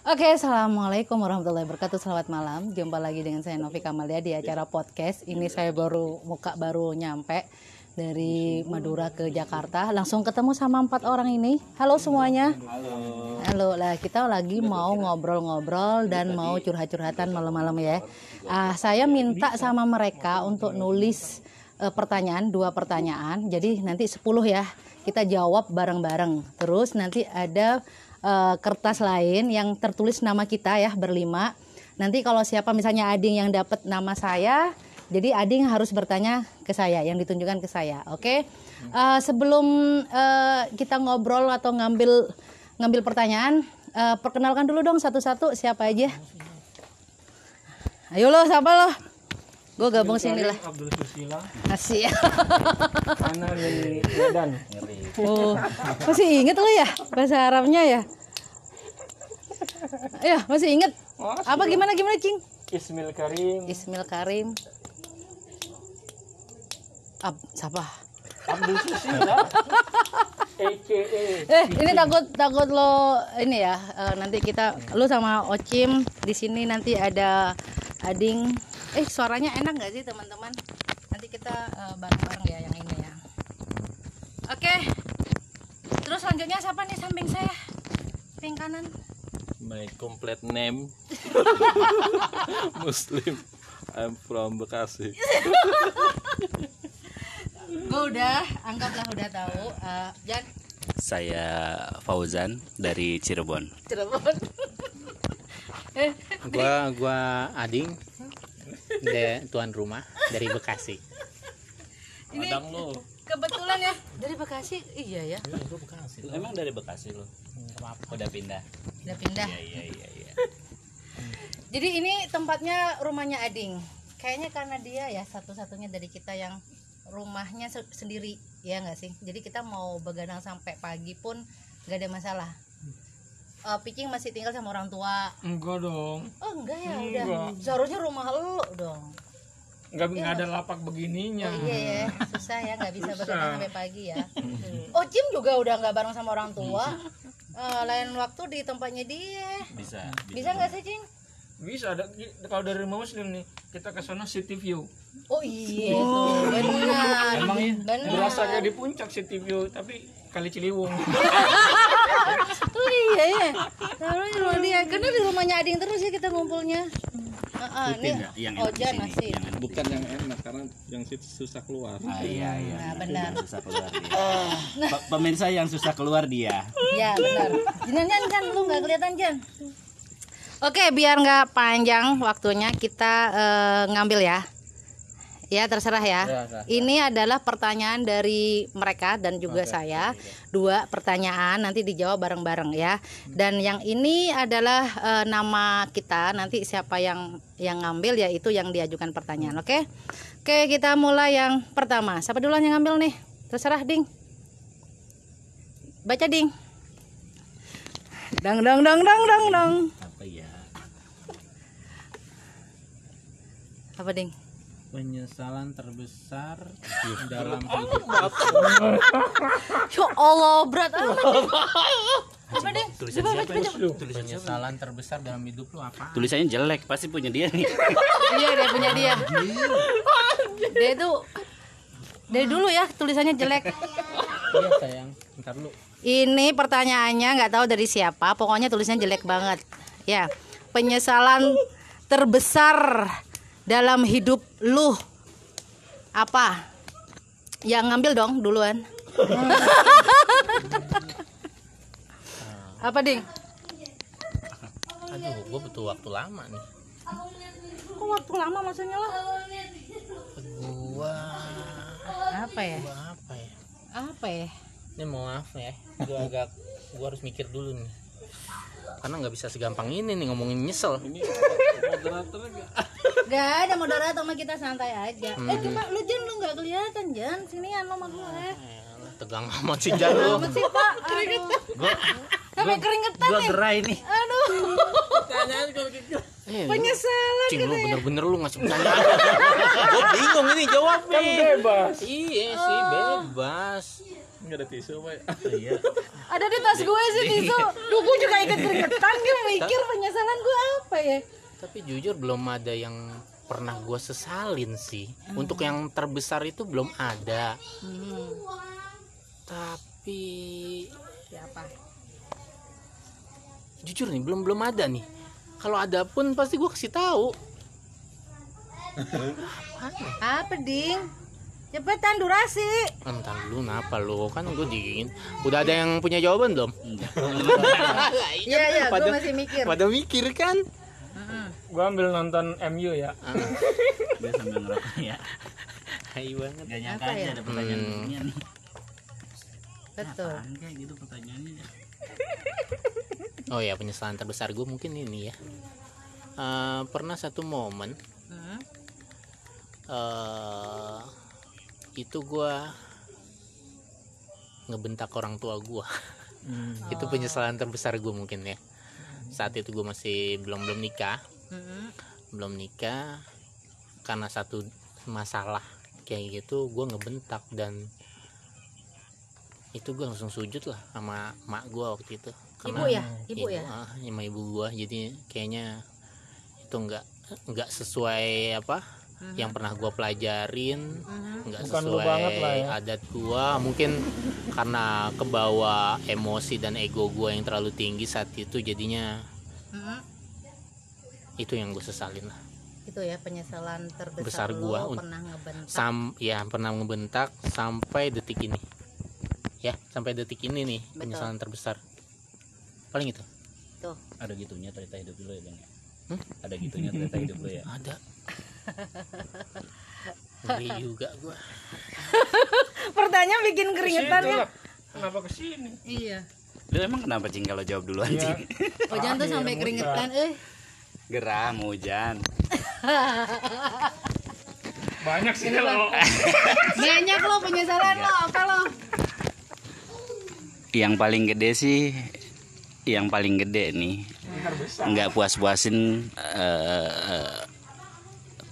Oke, assalamualaikum warahmatullahi wabarakatuh. Selamat malam. Jumpa lagi dengan saya Novi Kamalia di acara podcast. Ini saya baru nyampe dari Madura ke Jakarta. Langsung ketemu sama 4 orang ini. Halo semuanya. Halo. Lah kita lagi mau ngobrol-ngobrol dan mau curhat-curhatan malam-malam ya. Saya minta sama mereka untuk nulis pertanyaan, 2 pertanyaan. Jadi nanti 10 ya. Kita jawab bareng-bareng. Terus nanti ada kertas lain yang tertulis nama kita ya, berlima. Nanti kalau siapa misalnya Ading yang dapat nama saya, jadi Ading harus bertanya ke saya, yang ditunjukkan ke saya. Oke. Sebelum kita ngobrol atau ngambil pertanyaan, perkenalkan dulu dong satu-satu siapa aja. Ayo lo, siapa lo? Gue gabung sini lah. Abdul Susila. Asik. Ana dari Medan. Oh, masih inget lo ya bahasa Arabnya ya? Ya, masih inget. Apa gimana Cing? Ismil Karim. Ismil Karim. Siapa? Abdul Susila. AKA. Ini takut lo ini ya. Nanti lu sama Ocim di sini, nanti ada Ading. Suaranya enak nggak sih teman-teman? Nanti kita bareng-bareng ya yang ini ya. Oke. Terus selanjutnya siapa nih samping saya? Samping kanan. My complete name Muslim. I'm from Bekasi. Gue udah, anggaplah udah tahu. Jan. Saya Fauzan dari Cirebon. Gua Ading, tuan rumah dari Bekasi. Ini Padang lo. kebetulan ya dari Bekasi. Iya ya. Emang dari Bekasi lo? Udah pindah. Udah pindah. Iya. Jadi ini tempatnya rumahnya Ading. Kayaknya karena dia ya satu-satunya dari kita yang rumahnya sendiri, ya nggak sih? Jadi kita mau begadang sampai pagi pun nggak ada masalah. Picing masih tinggal sama orang tua. Enggak dong. Oh enggak ya, Enggak. udah. Seharusnya rumah lo dong. Enggak ada lapak begininya. Oh iya ya, susah ya, nggak bisa begadang sampai pagi ya. Ocim juga udah nggak bareng sama orang tua. Lain waktu di tempatnya dia. Bisa nggak sih, Cing? Bisa ada kalau dari rumah Muslim nih, kita ke sana City View. Oh iya tuh, benar. Emang ya? Benar. Berasa kayak di puncak City View, tapi Kali Ciliwung. Oh iya ya. Taruh di rumah dia. Karena di rumahnya Ading terus ya kita ngumpulnya. Nih yang enak di Ojan sini, masih. yang enak. Bukan yang enak karena yang susah keluar. Iya. Nah, benar. Yang susah keluar dia. Pemirsa yang susah keluar dia. Ya benar. Jan, lu nggak kelihatan Jan. Oke, biar nggak panjang waktunya kita ngambil ya. Ya terserah ya. Ini adalah pertanyaan dari mereka dan juga saya. 2 pertanyaan nanti dijawab bareng-bareng ya. Dan yang ini adalah nama kita. Nanti siapa yang ngambil ya itu yang diajukan pertanyaan. Oke. Oke, kita mulai yang pertama. Siapa duluan yang ngambil nih? Terserah Ding. Baca Ding. Dang. Apa ya? Apa Ding? Penyesalan terbesar dalam hidup. Ya Allah, berat amat. Apa Ding? Tulisan Coba siapa baca. ini? Tulisan siapa? Penyesalan terbesar dalam hidup lu apa? Tulisannya jelek, pasti punya dia nih. Iya, dia punya dia. Dia itu dari dulu ya tulisannya jelek. Iya sayang, bentar lu. Ini pertanyaannya nggak tahu dari siapa, pokoknya tulisannya jelek banget. Ya, penyesalan terbesar dalam hidup lu apa? Yang ngambil dong duluan. Apa Ding? Aduh, gua butuh waktu lama nih. Kok waktu lama maksudnya lo? Gua Apa ya? apa ya? Apa ya? Ini maaf ya, gua harus mikir dulu nih. Karena nggak bisa segampang ini nih ngomongin nyesel. Ini moderator enggak? Gak ada moderator sama kita santai aja. Cuma lu Jan, lu nggak kelihatan Jan. Sinian lo sama gue. Tegang amat sih Jan lu. Amat sih Pak. Sampai keringetan Gua nih. gerai nih. Aduh. Penyesalan Cing, lu gitu ya. bener-bener lu ngasih pertanyaan. Gue bingung ini jawabnya. Kan bebas. Iya sih, bebas. Enggak ada tisu, Pak. Iya. Ada di tas gue sih tisu. Duh, gue juga ikut keringetan. Gue mikir penyesalan gue apa ya. Tapi jujur belum ada yang pernah gue sesalin sih. Untuk yang terbesar itu belum ada. Tapi Siapa? jujur nih belum ada nih. Kalau ada pun pasti gue kasih tahu. Apa ding? Cepetan durasi. Entar dulu kenapa lo kan gue dingin. Udah ada yang punya jawaban belum? Iya, gue masih mikir. Pada mikir kan? Gua ambil nonton MU ya. Dia sambil ngerokok ya. Hai banget. Gak nyangka Apa aja ya? ada pertanyaan beginian. Betul. Apaan kayak gitu pertanyaannya. Oh ya, penyesalan terbesar gue mungkin ini ya. Pernah satu momen itu gue ngebentak orang tua gue. Itu penyesalan terbesar gue mungkin ya. Saat itu gue masih belum nikah. Belum nikah, karena satu masalah kayak gitu gue ngebentak, dan itu gue langsung sujud lah sama mak gue waktu itu. Ibu ya? Ibu ya? Sama ibu gue. Jadi kayaknya itu nggak sesuai apa yang pernah gue pelajarin, nggak Bukan lu sesuai banget lah ya. adat gue. Mungkin karena kebawa emosi dan ego gue yang terlalu tinggi saat itu, jadinya itu yang gue sesalin lah. Itu ya penyesalan terbesar Besar lo gua pernah ngebentak. Pernah ngebentak sampai detik ini. Ya, sampai detik ini nih. Betul. Penyesalan terbesar paling itu. Tuh. Ada gitunya cerita hidup dulu ya Bang. Ada gitunya cerita hidup dulu ya. Ada. Ngeri juga gua. Pertanyaan bikin keringetan Situ ya. lah. Kenapa kesini? Iya. Lu emang kenapa Cing kalau jawab duluan Iya. Cing? Oh, jangan tuh Akhir, sampai mudah. keringetan. Geram hujan. Banyak sini loh. Banyak lo penyesalan lo, apa lo? Yang paling gede sih, yang paling gede nih, nggak puas-puasin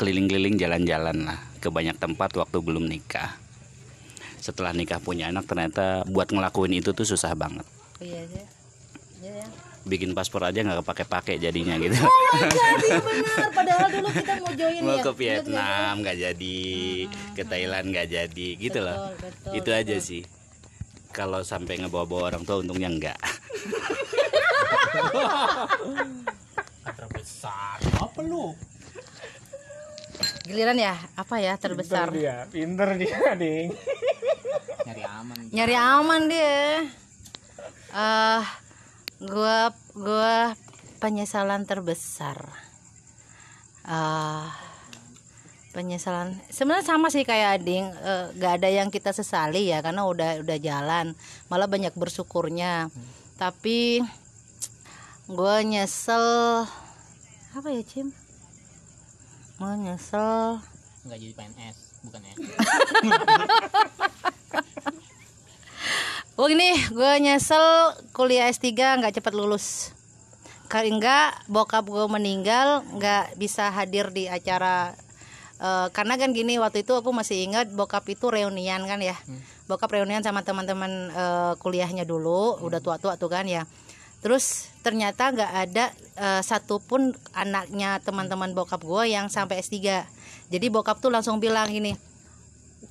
keliling-keliling jalan-jalan lah ke banyak tempat waktu belum nikah. Setelah nikah punya anak ternyata buat ngelakuin itu tuh susah banget. Oh, iya sih. Iya ya. Bikin paspor aja nggak kepake-pake jadinya gitu. Jadi benar, padahal dulu kita mau join Mau ya. ke Vietnam nggak jadi, ke Thailand nggak jadi, gitu loh. Betul, Itu aja sih. Kalau sampai ngebawa-bawa orang tua untungnya enggak. Terbesar. Apa lu? Giliran ya, apa ya terbesar? Pinter dia, ding. Nyari aman. Nyari aman dia. Gua penyesalan terbesar. Penyesalan sebenarnya sama sih kayak Ading, gak ada yang kita sesali ya karena udah jalan, malah banyak bersyukurnya. Tapi gue nyesel apa ya Cim? Gue nyesel Nggak jadi PNS, bukan ya? oh ini gue nyesel kuliah S3 nggak cepat lulus. Karena bokap gue meninggal, nggak bisa hadir di acara. Karena kan gini, waktu itu aku masih ingat bokap itu reunian kan ya. Bokap reunian sama teman-teman kuliahnya dulu, udah tua-tua tuh kan ya. Terus ternyata nggak ada satupun anaknya teman-teman bokap gue yang sampai S3. Jadi bokap tuh langsung bilang gini,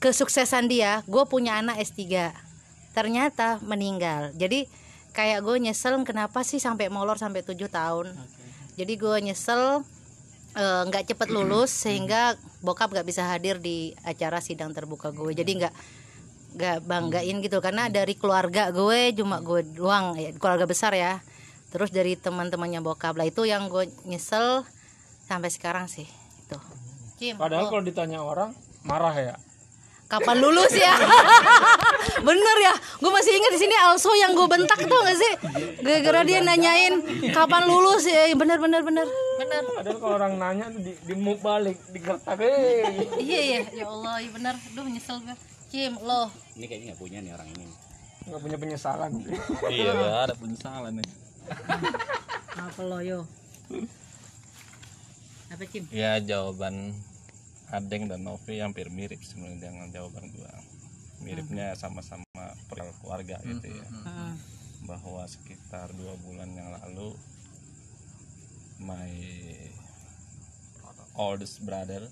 kesuksesan dia, gue punya anak S3. Ternyata meninggal. Jadi kayak gue nyesel kenapa sih sampai molor sampai 7 tahun. Jadi gue nyesel nggak cepet lulus sehingga bokap nggak bisa hadir di acara sidang terbuka gue. Jadi nggak banggain gitu karena dari keluarga gue cuma gue doang ya, keluarga besar ya. Terus dari teman-temannya bokap lah, itu yang gue nyesel sampai sekarang sih itu. Cim, Padahal lo kalau ditanya orang marah ya. kapan lulus ya? Bener ya, gue masih ingat di sini Also yang gue bentak tuh nggak sih? Gara-gara dia nanyain kapan lulus ya, bener. Padahal kalau orang nanya tuh di move balik, digertak. Iya ya Allah, iya bener. Duh nyesel gue. Cim, lo Ini kayaknya nggak punya nih orang ini. Nggak punya penyesalan. Iya, nggak ada penyesalan nih. apa lo yo? Apa Cim? Ya jawaban Adeng dan Novi hampir mirip sebenarnya dengan jawaban gua. miripnya sama-sama keluarga gitu ya. Mm-mm. Bahwa sekitar 2 bulan yang lalu my oldest brother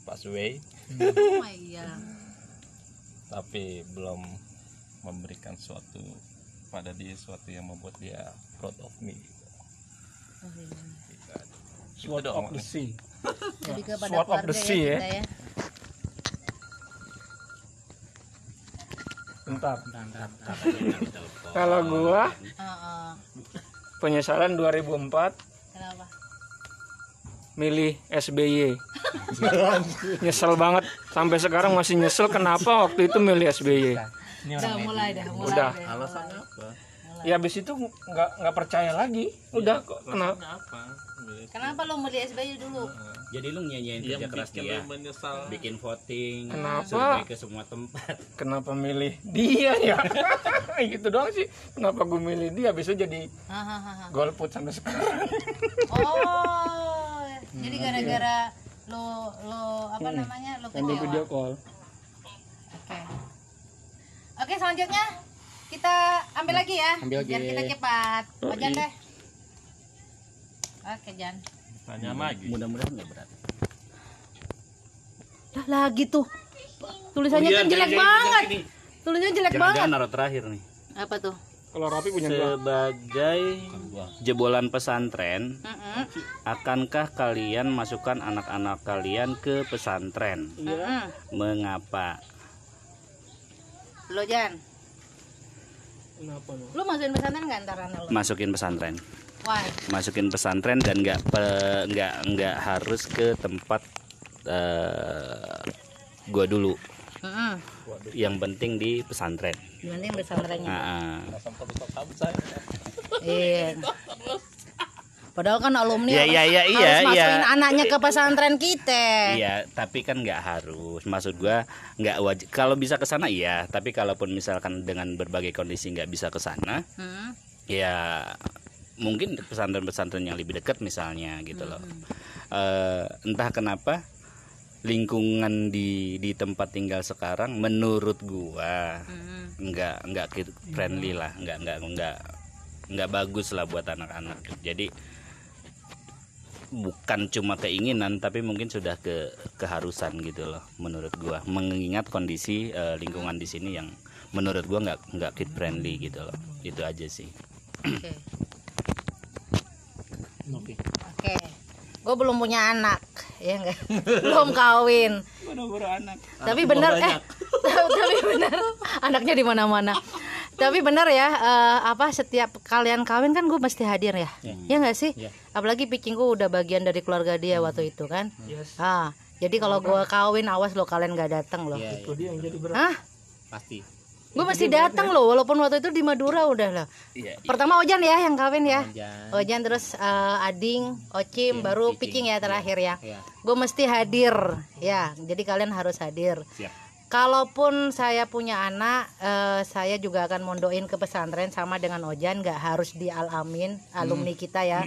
pass away, Oh iya. tapi belum memberikan suatu pada dia suatu yang membuat dia proud of me. Oh, iya. Sword of the Sea. Jadi kepada Sword of keluarga the Sea, ya kita ya. Bentar. Bentar. Kalau gua Heeh. penyesalan 2004 Kenapa? milih SBY. Nyesel banget sampai sekarang masih nyesel kenapa waktu itu milih SBY. Udah mulai dah, mulai. Udah. deh. Alasannya apa? Ya habis itu nggak percaya lagi. Udah kok kenapa? Apa? Kenapa lo milih SBY dulu? Jadi lu nyanyiin kerja keras dia, menyesal. bikin voting, Kenapa? survei ke semua tempat. Kenapa milih dia ya? Gitu doang sih. Kenapa gue milih dia? Habis itu jadi Hahaha. golput sampai sekarang. Oh, jadi gara-gara lo apa namanya lo Sambil video kecewa. call. Oke. Oke, selanjutnya kita ambil lagi ya. Ambil lagi. Biar kita cepat. Ojan deh. Oke, Jan. Tanya lagi. Mudah-mudahan nggak berat. Lah lagi tuh. Tulisannya Oh iya, kan jelek jangan banget. gini. Tulisannya jelek banget. Jangan-jangan naruh terakhir nih. Apa tuh? Kalau rapi punya gua. Sebagai jebolan pesantren, Mm-mm. akankah kalian masukkan anak-anak kalian ke pesantren? Mm-mm. Mengapa? Lo Jan, Kenapa lo? lu masukin pesantren nggak ntar anak lo? Masukin pesantren. Why? Masukin pesantren dan nggak harus ke tempat gua dulu. Mm-mm. Yang penting di pesantren. Gimana yang pesantrennya? Nah, Iya. Padahal kan alumni Iya, harus iya, masukin iya. anaknya ke pesantren kita. iya, tapi kan nggak harus. Maksud gua nggak wajib. Kalau bisa ke sana iya, tapi kalaupun misalkan dengan berbagai kondisi nggak bisa ke sana, Hmm. ya mungkin pesantren-pesantren yang lebih dekat misalnya gitu loh. Entah kenapa lingkungan di tempat tinggal sekarang menurut gua nggak kid friendly lah, nggak bagus lah buat anak-anak. Jadi bukan cuma keinginan tapi mungkin sudah keharusan gitu loh menurut gua, mengingat kondisi lingkungan di sini yang menurut gua nggak kid friendly gitu loh. Itu aja sih. Oke. Oke. Gue belum punya anak, ya enggak? Belum kawin. Buru-buru anak. Tapi benar tapi benar anaknya di mana-mana. Tapi benar ya, apa setiap kalian kawin kan gue mesti hadir ya. Ya enggak sih? Apalagi pikingku udah bagian dari keluarga dia waktu itu kan. Jadi kalau gue kawin awas lo kalian nggak datang lo. Iya, Itu dia yang jadi berat. Hah? pasti. Gue mesti datang loh, walaupun waktu itu di Madura udah lah. Iya. Pertama Ojan ya yang kawin ya. Ojan. Ojan terus Ading, Ocim, baru Picing ya terakhir ya. Iya. Gue mesti hadir ya. Jadi kalian harus hadir. Siap. Kalaupun saya punya anak, saya juga akan mondoin ke pesantren sama dengan Ojan, nggak harus di Al-Amin, alumni kita ya.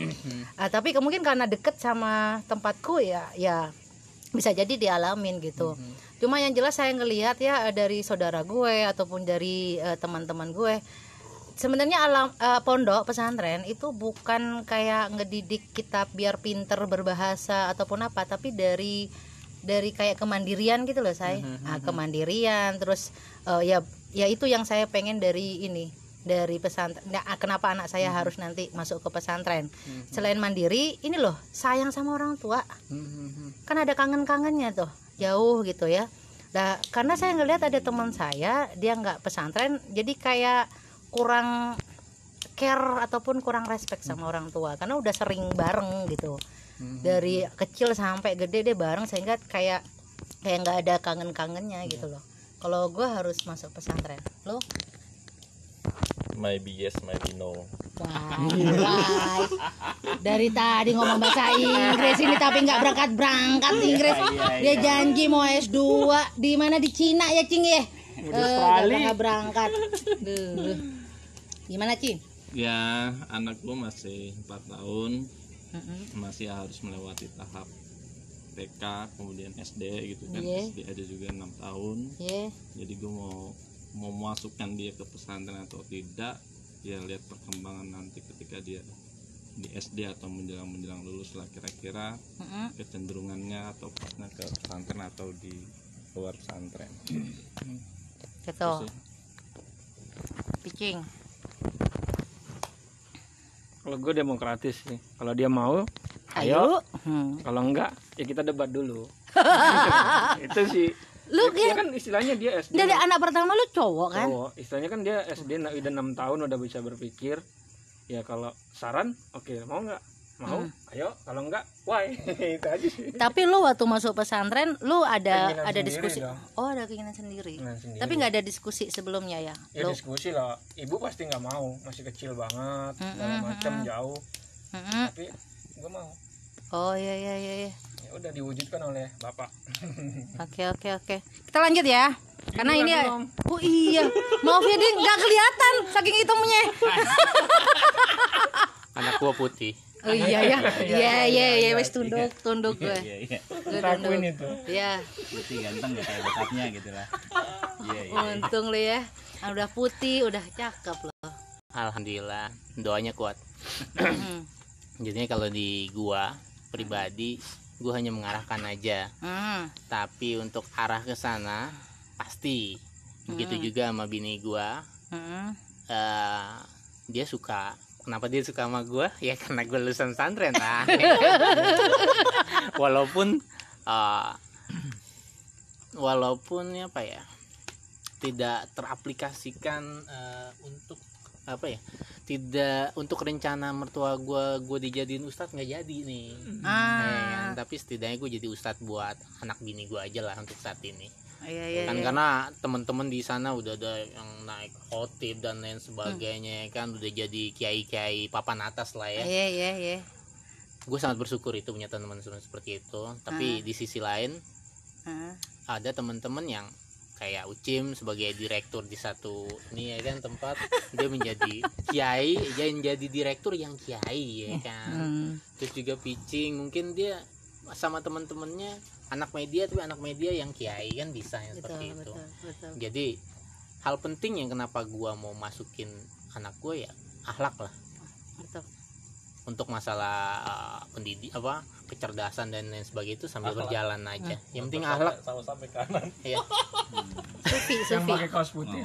Tapi mungkin karena deket sama tempatku ya bisa jadi di Al-Amin gitu. Cuma yang jelas saya ngelihat ya dari saudara gue ataupun dari teman-teman gue, sebenarnya pondok pesantren itu bukan kayak ngedidik kita biar pinter berbahasa ataupun apa, tapi dari kayak kemandirian gitu loh saya. Kemandirian terus ya itu yang saya pengen dari pesantren. Nah, kenapa anak saya harus nanti masuk ke pesantren? Selain mandiri, ini loh sayang sama orang tua. Kan ada kangen-kangennya tuh, jauh gitu ya. Nah, karena saya ngelihat ada teman saya dia nggak pesantren, jadi kayak kurang care ataupun kurang respect sama orang tua karena udah sering bareng gitu. Dari kecil sampai gede dia bareng sehingga kayak nggak ada kangen-kangennya gitu loh. Kalau gue harus masuk pesantren, lo? Maybe yes, maybe no. Wah, dari tadi ngomong bahasa Inggris ini tapi nggak berangkat Inggris. Dia janji mau S2 di mana di Cina ya Cing ya. Nggak berangkat. Duh. Gimana Cing? Ya, anak gua masih 4 tahun. Masih harus melewati tahap TK kemudian SD gitu kan. Iya. SD ada juga 6 tahun. Iya. Jadi gue mau masukkan dia ke pesantren atau tidak, ya lihat perkembangan nanti ketika dia di SD atau menjelang lulus lah, kira-kira kecenderungannya atau pasnya ke pesantren atau di luar pesantren. Gitu. Terus sih. Picing. Kalau gue demokratis sih. Kalau dia mau, Ayo. ayo. Kalau enggak, ya kita debat dulu. Itu sih. Lu Ya kan istilahnya dia SD. dari anak pertama lu cowok kan? Cowok. Istilahnya kan dia SD udah 6 tahun udah bisa berpikir. Ya kalau saran, oke, mau nggak? Mau, ayo. Kalau enggak, why? Itu aja sih. Tapi lu waktu masuk pesantren lu ada Keinginan sendiri diskusi. dong. Oh, ada keinginan sendiri. Keinginan sendiri. Tapi nggak ada diskusi sebelumnya ya? Ya Lu. diskusi lah. Ibu pasti nggak mau, masih kecil banget, segala macam jauh. Mm-mm. Tapi gue mau. Oh iya. Ya udah diwujudkan oleh bapak. Oke. Kita lanjut ya. Karena ini belum. oh iya. Maaf ya Din, nggak kelihatan saking hitamnya. Anak gua putih. Oh iya. Iya, wes tunduk gue. Iya. Gue Lakuin tunduk. itu. Iya. Putih ganteng gak kayak bokapnya gitu lah. Iya. Untung lu ya. Udah putih, udah cakep loh. Alhamdulillah, doanya kuat. Jadinya kalau di gua pribadi, gua hanya mengarahkan aja. Tapi untuk arah ke sana pasti. Begitu juga sama bini gua. Dia suka. Kenapa dia suka sama gua? Ya karena gua lulusan pesantren lah. Walaupun apa ya, tidak teraplikasikan untuk apa ya, tidak untuk rencana mertua gue dijadiin ustadz, nggak jadi nih. Tapi setidaknya gue jadi ustadz buat anak bini gue aja lah untuk saat ini. Iya. Karena teman-teman di sana udah ada yang naik khotib dan lain sebagainya, kan udah jadi kiai papan atas lah ya. Iya. Gue sangat bersyukur itu punya teman-teman seperti itu. Tapi di sisi lain ada teman-teman yang kayak Ucim sebagai direktur di satu ini ya kan tempat, dia menjadi kiai, dia menjadi direktur yang kiai ya kan. Terus juga Picing mungkin dia sama teman-temannya anak media, tapi anak media yang kiai kan bisa yang seperti itu. Betul. Jadi hal penting yang kenapa gua mau masukin anak gua ya akhlak lah. Betul. Untuk masalah kecerdasan dan lain sebagainya itu sambil berjalan aja. Yang penting akhlak. Sama sampai kanan. Iya. Sufi. Yang pakai kaos putih.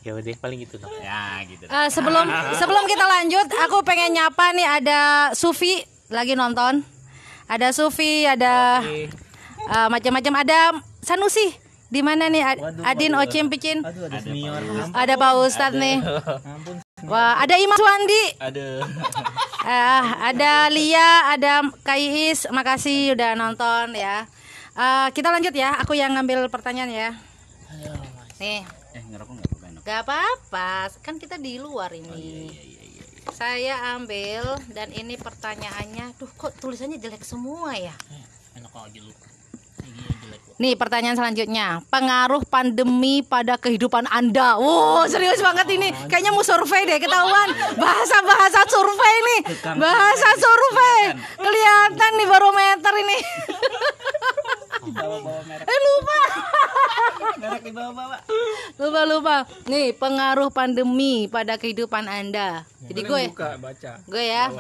Ya udah paling gitu dong. Ya gitu. Sebelum kita lanjut, aku pengen nyapa nih, ada Sufi lagi nonton. Ada Sufi, ada macam-macam, ada Sanusi. Di mana nih Adin, Ocim, Picin? Ada senior. Ada Pak Ustadz nih. Wah, ada Imam Suwandi. Ada Lia, ada Kais. Makasih udah nonton ya. Kita lanjut ya. Aku yang ngambil pertanyaan ya. Nih. Ngerokok nggak apa-apa? Gak apa-apa, kan kita di luar ini. Saya ambil, dan ini pertanyaannya, duh kok tulisannya jelek semua ya. Enak aja lu. Nih pertanyaan selanjutnya, pengaruh pandemi pada kehidupan Anda. Wow, serius banget ini. Kayaknya mau survei deh, ketahuan. Bahasa survei nih. Bahasa survei. Kelihatan nih barometer ini. Lupa. Merek di bawah. Lupa. Nih, pengaruh pandemi pada kehidupan Anda. Jadi gue baca. Gue ya.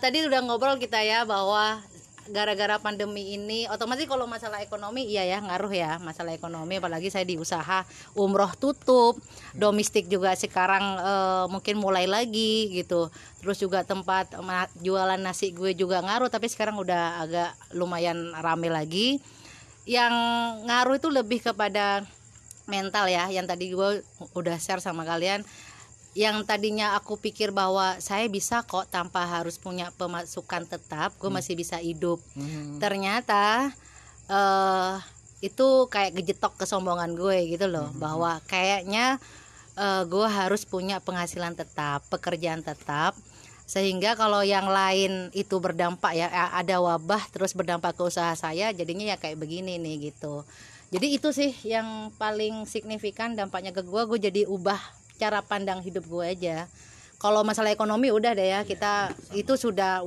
Tadi udah ngobrol kita ya bahwa gara-gara pandemi ini otomatis kalau masalah ekonomi iya ya ngaruh ya, masalah ekonomi, apalagi saya di usaha, umroh tutup, domestik juga sekarang mungkin mulai lagi gitu. Terus juga tempat jualan nasi gue juga ngaruh, tapi sekarang udah agak lumayan rame lagi. Yang ngaruh itu lebih kepada mental ya, yang tadi gue udah share sama kalian. Yang tadinya aku pikir bahwa saya bisa kok tanpa harus punya pemasukan tetap, gue masih bisa hidup. Ternyata itu kayak gejetok kesombongan gue gitu loh, bahwa kayaknya gue harus punya penghasilan tetap, pekerjaan tetap, sehingga kalau yang lain itu berdampak ya, ada wabah terus berdampak ke usaha saya, jadinya ya kayak begini nih gitu. Jadi itu sih yang paling signifikan dampaknya ke gue jadi ubah cara pandang hidup gue aja. kalau masalah ekonomi udah deh ya, kita itu sudah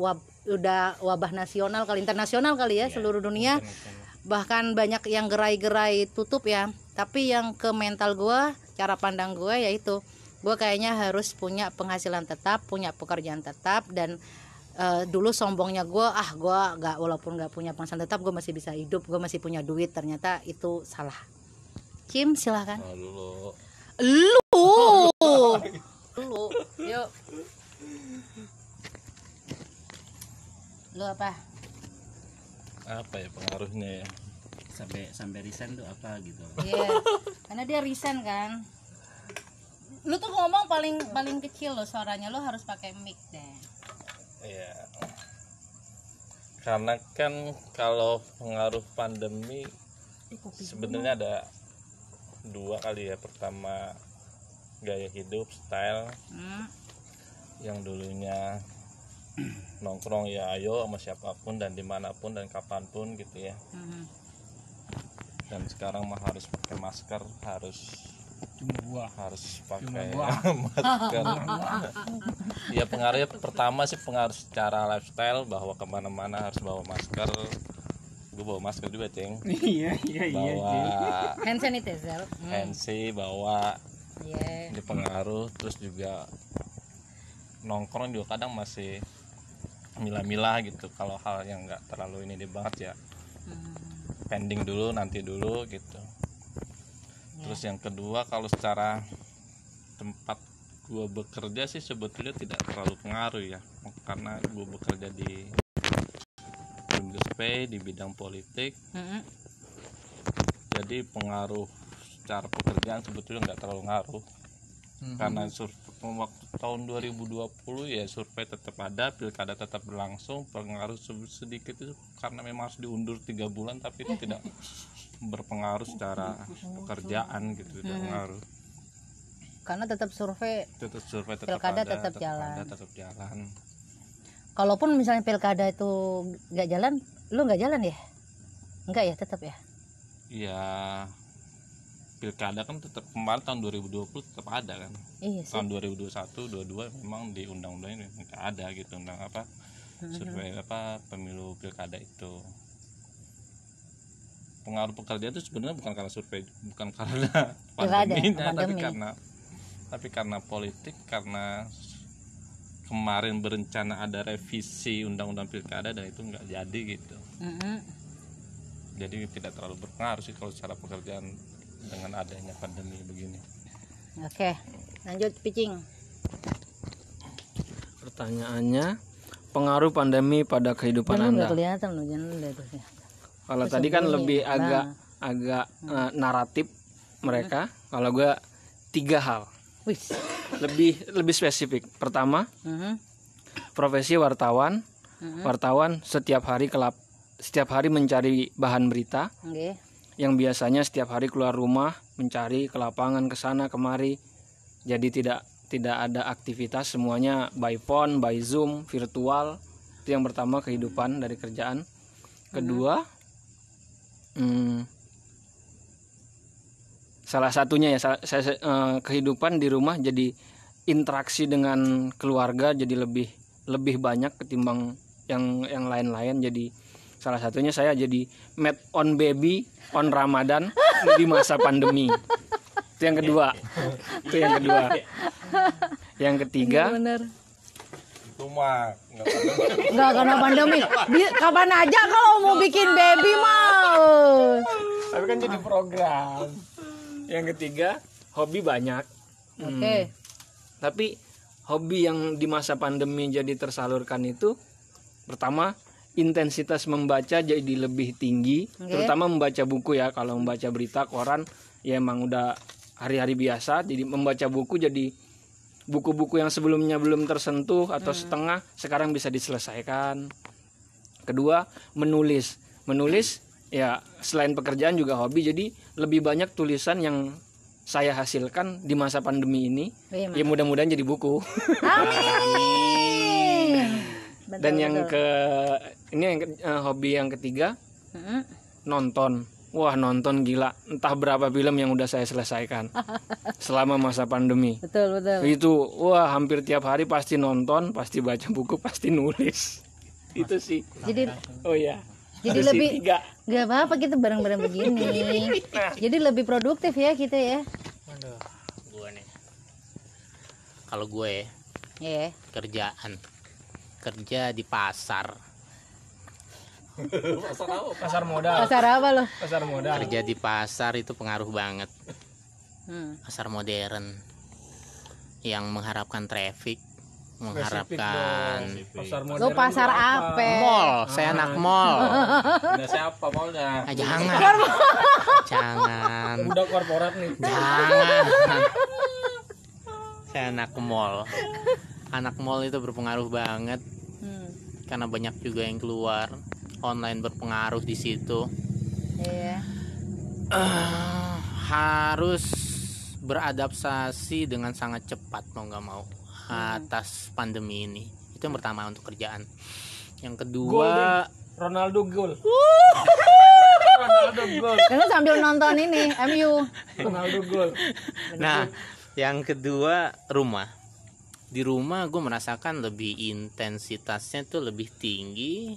wabah nasional kali, internasional kali ya, seluruh dunia. Bahkan banyak yang gerai-gerai tutup ya. Tapi yang ke mental gue, cara pandang gue yaitu gue kayaknya harus punya penghasilan tetap, punya pekerjaan tetap. Dan dulu sombongnya gue nggak, walaupun nggak punya penghasilan tetap gue masih bisa hidup, gue masih punya duit. Ternyata itu salah. Kim, silahkan. Lu Yuk. Lu apa ya pengaruhnya ya? Sampai resign tuh apa gitu. Iya, karena dia resign kan. Lu tuh ngomong paling kecil lo suaranya, lu harus pakai mic deh. Iya. Karena kan kalau pengaruh pandemi sebenarnya ada 2 kali ya. Pertama, gaya hidup, style. Yang dulunya nongkrong ya ayo sama siapapun dan dimanapun dan kapanpun gitu ya. Dan sekarang mah harus pakai masker, harus pakai masker. Ya pengaruhnya pertama sih pengaruh secara lifestyle, bahwa kemana-mana harus bawa masker. Gue bawa masker juga, Ceng. Iya. Bawa Hand sanitizer. handsi, bawa. Iya. Ini pengaruh. Terus juga nongkrong juga kadang masih milah-milah gitu. Kalau hal yang nggak terlalu ini banget ya, pending dulu, nanti dulu gitu. Terus yang kedua, kalau secara tempat gue bekerja sih sebetulnya tidak terlalu pengaruh ya, karena gue bekerja di industri di bidang politik. Jadi pengaruh secara pekerjaan sebetulnya nggak terlalu ngaruh. Karena waktu tahun 2020 ya survei tetap ada, pilkada tetap berlangsung. Pengaruh sedikit itu karena memang harus diundur 3 bulan, tapi itu tidak berpengaruh secara pekerjaan gitu, tidak pengaruh. Karena tetap survei pilkada ada, tetap jalan. Kalaupun misalnya pilkada itu nggak jalan, lu nggak jalan ya? Enggak ya, tetap ya? Iya, pilkada kan tetap kemarin tahun 2020 tetap ada kan. Iya sih. Tahun 2021, 22 memang di undang-undangnya nggak ada gitu, undang apa survei apa pemilu pilkada itu. Pengaruh pekerjaan itu sebenarnya bukan karena survei, bukan karena pandeminya, tapi karena politik, karena kemarin berencana ada revisi undang-undang pilkada dan itu nggak jadi gitu. Jadi tidak terlalu berpengaruh sih kalau secara pekerjaan dengan adanya pandemi begini. Oke, lanjut Picing. Pertanyaannya, pengaruh pandemi pada kehidupan Anda. Nggak kelihatan loh, jangan lihat tuh. Kalau tadi kan lebih agak naratif mereka. Kalau gue 3 hal. Wis. Lebih spesifik. Pertama, profesi wartawan. Wartawan setiap hari mencari bahan berita. Yang biasanya setiap hari keluar rumah mencari ke lapangan, ke sana kemari. Jadi tidak ada aktivitas, semuanya by phone, by Zoom, virtual. Itu yang pertama, kehidupan dari kerjaan. Kedua, salah satunya ya kehidupan di rumah, jadi interaksi dengan keluarga jadi lebih banyak ketimbang yang lain-lain. Jadi salah satunya saya jadi mad on baby on Ramadan di masa pandemi. Itu yang kedua. Yang ketiga, Itu mah Nggak karena pandemi. Kapan aja kalau mau bikin baby mah. tapi kan jadi program. Yang ketiga, hobi banyak. Oke. Tapi hobi yang di masa pandemi jadi tersalurkan itu, pertama, intensitas membaca jadi lebih tinggi, terutama membaca buku ya. Kalau membaca berita koran ya emang udah hari-hari biasa, jadi membaca buku jadi buku-buku yang sebelumnya belum tersentuh atau setengah sekarang bisa diselesaikan. Kedua, menulis ya selain pekerjaan juga hobi, jadi lebih banyak tulisan yang saya hasilkan di masa pandemi ini. Ya mudah-mudahan jadi buku. Amin. Dan yang hobi yang ketiga, nonton. wah nonton gila, entah berapa film yang udah saya selesaikan selama masa pandemi. Betul. Itu wah hampir tiap hari pasti nonton, pasti baca buku, pasti nulis. Itu sih. Jadi Oh ya. Jadi Ada lebih sih tiga. nggak apa-apa kita bareng-bareng begini. Jadi lebih produktif ya kita ya. Aduh, gue nih. Kalau gue Iya. kerja di pasar. Pasar modal. Pasar apa lo? Pasar modal. Kerja di pasar itu pengaruh banget. Hmm. Pasar modern yang mengharapkan traffic, mengharapkan Pasar Lo modal. pasar apa? mall. Saya anak mall. Nah, siapa maunya? Jangan. Udah korporat nih. Jangan. Saya anak mall. Anak mall itu berpengaruh banget Hmm. karena banyak juga yang keluar. Online berpengaruh di situ. Iya. Harus beradaptasi dengan sangat cepat mau nggak mau atas pandemi ini. Itu yang pertama untuk kerjaan. Yang kedua, Ronaldo gol. Ronaldo gol. Karena sambil nonton ini MU. Ronaldo gol. nah, yang kedua rumah. Di rumah gue merasakan lebih intensitasnya tuh lebih tinggi.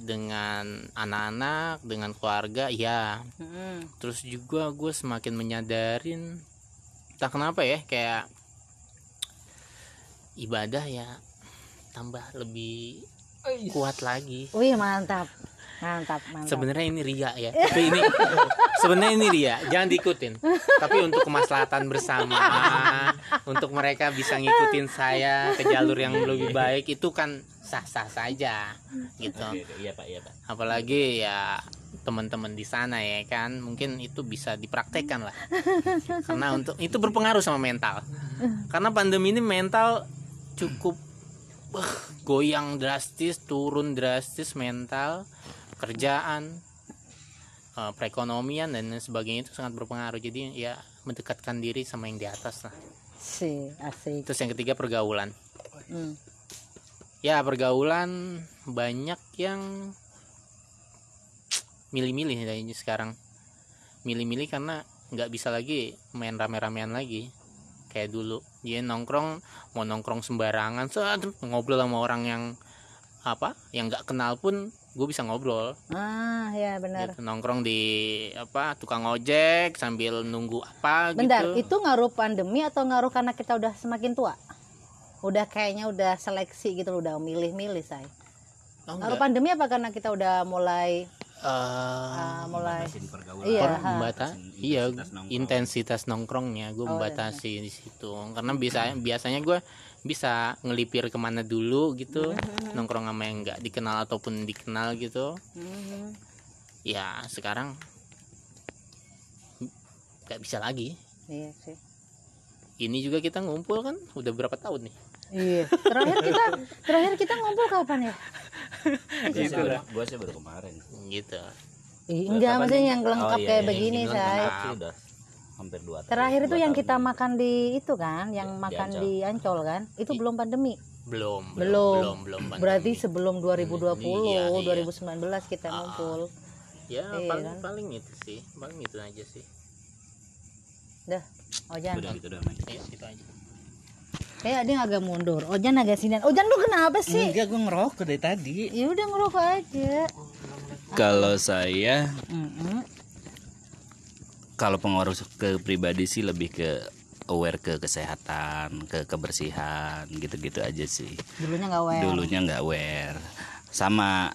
Dengan anak-anak, dengan keluarga, ya. Hmm. Terus juga gue semakin menyadarin, entah kenapa ya, kayak ibadah ya tambah lebih kuat lagi. Wih mantap. Sebenarnya ini ria ya, tapi ini sebenarnya ini ria, jangan diikutin. Tapi untuk kemaslahatan bersama, untuk mereka bisa ngikutin saya ke jalur yang lebih baik, itu kan sah-sah saja gitu. Iya Pak. Apalagi ya teman-teman di sana ya kan, mungkin itu bisa dipraktekkan lah. Karena untuk itu berpengaruh sama mental. Karena pandemi ini mental cukup goyang drastis, turun drastis mental, kerjaan, perekonomian dan lain sebagainya itu sangat berpengaruh. Jadi ya mendekatkan diri sama yang di atas lah. Asik. Terus yang ketiga pergaulan. Hmm. Ya pergaulan banyak yang milih-milih kayaknya sekarang. Milih-milih karena nggak bisa lagi main rame-ramean lagi kayak dulu. Dia nongkrong, mau nongkrong sembarangan, ngobrol sama orang yang nggak kenal pun gue bisa ngobrol. Ya benar. Gitu, nongkrong di tukang ojek sambil nunggu Bentar, gitu. itu ngaruh pandemi atau ngaruh karena kita udah semakin tua? Udah kayaknya udah seleksi gitu, udah milih-milih saya. Ngaruh pandemi apa karena kita udah mulai mulai intensitas nongkrongnya gue membatasi di situ. Karena biasanya gue bisa ngelipir kemana dulu gitu, nongkrong sama yang nggak dikenal ataupun dikenal gitu. Ya sekarang nggak bisa lagi. Iya sih. Ini juga kita ngumpul kan udah berapa tahun nih? Iya. Terakhir kita ngumpul kapan ya? Gitu lah. Gua sih baru kemarin. Gitu. Enggak, maksudnya yang lengkap kayak begini saya. Udah hampir 2 tahun. Terakhir itu yang kita makan di itu kan, yang makan di Ancol kan? Itu belum pandemi. Belum. Berarti sebelum 2020, Iya. 2019 kita ngumpul. Ya Iya, paling itu sih, paling itu aja sih. Dah, Ojan. Udah gitu doang. Iya, itu aja. Kayak dia agak mundur. Ojan agak sinian. Ojan lu kenapa sih? Enggak, gua ngerokok dari tadi. Ya udah ngerokok aja. Kalau saya kalau pengaruh ke pribadi sih lebih ke aware ke kesehatan, ke kebersihan, gitu-gitu aja sih. Dulunya nggak aware. Sama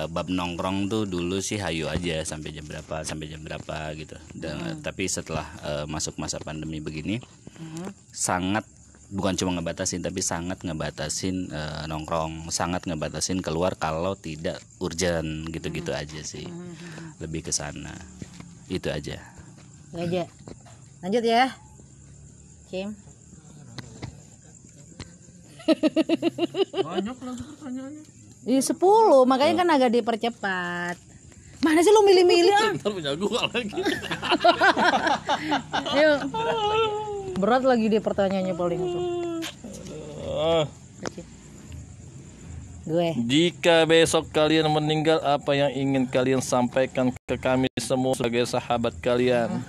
bab nongkrong tuh dulu sih hayu aja sampai jam berapa gitu. Tapi setelah masuk masa pandemi begini, sangat bukan cuma ngebatasin tapi sangat ngebatasin nongkrong, sangat ngebatasin keluar kalau tidak urgent gitu-gitu aja sih. Lebih ke sana. Itu aja. Lanjut ya. Kim. Banyak lagi pertanyaannya. 10, makanya kan agak dipercepat. Mana sih lu milih-milih ah? Ntar punya gua lagi. Yuk. Berat lagi dia pertanyaannya paling itu. Gue. Jika besok kalian meninggal, apa yang ingin kalian sampaikan ke kami semua sebagai sahabat kalian?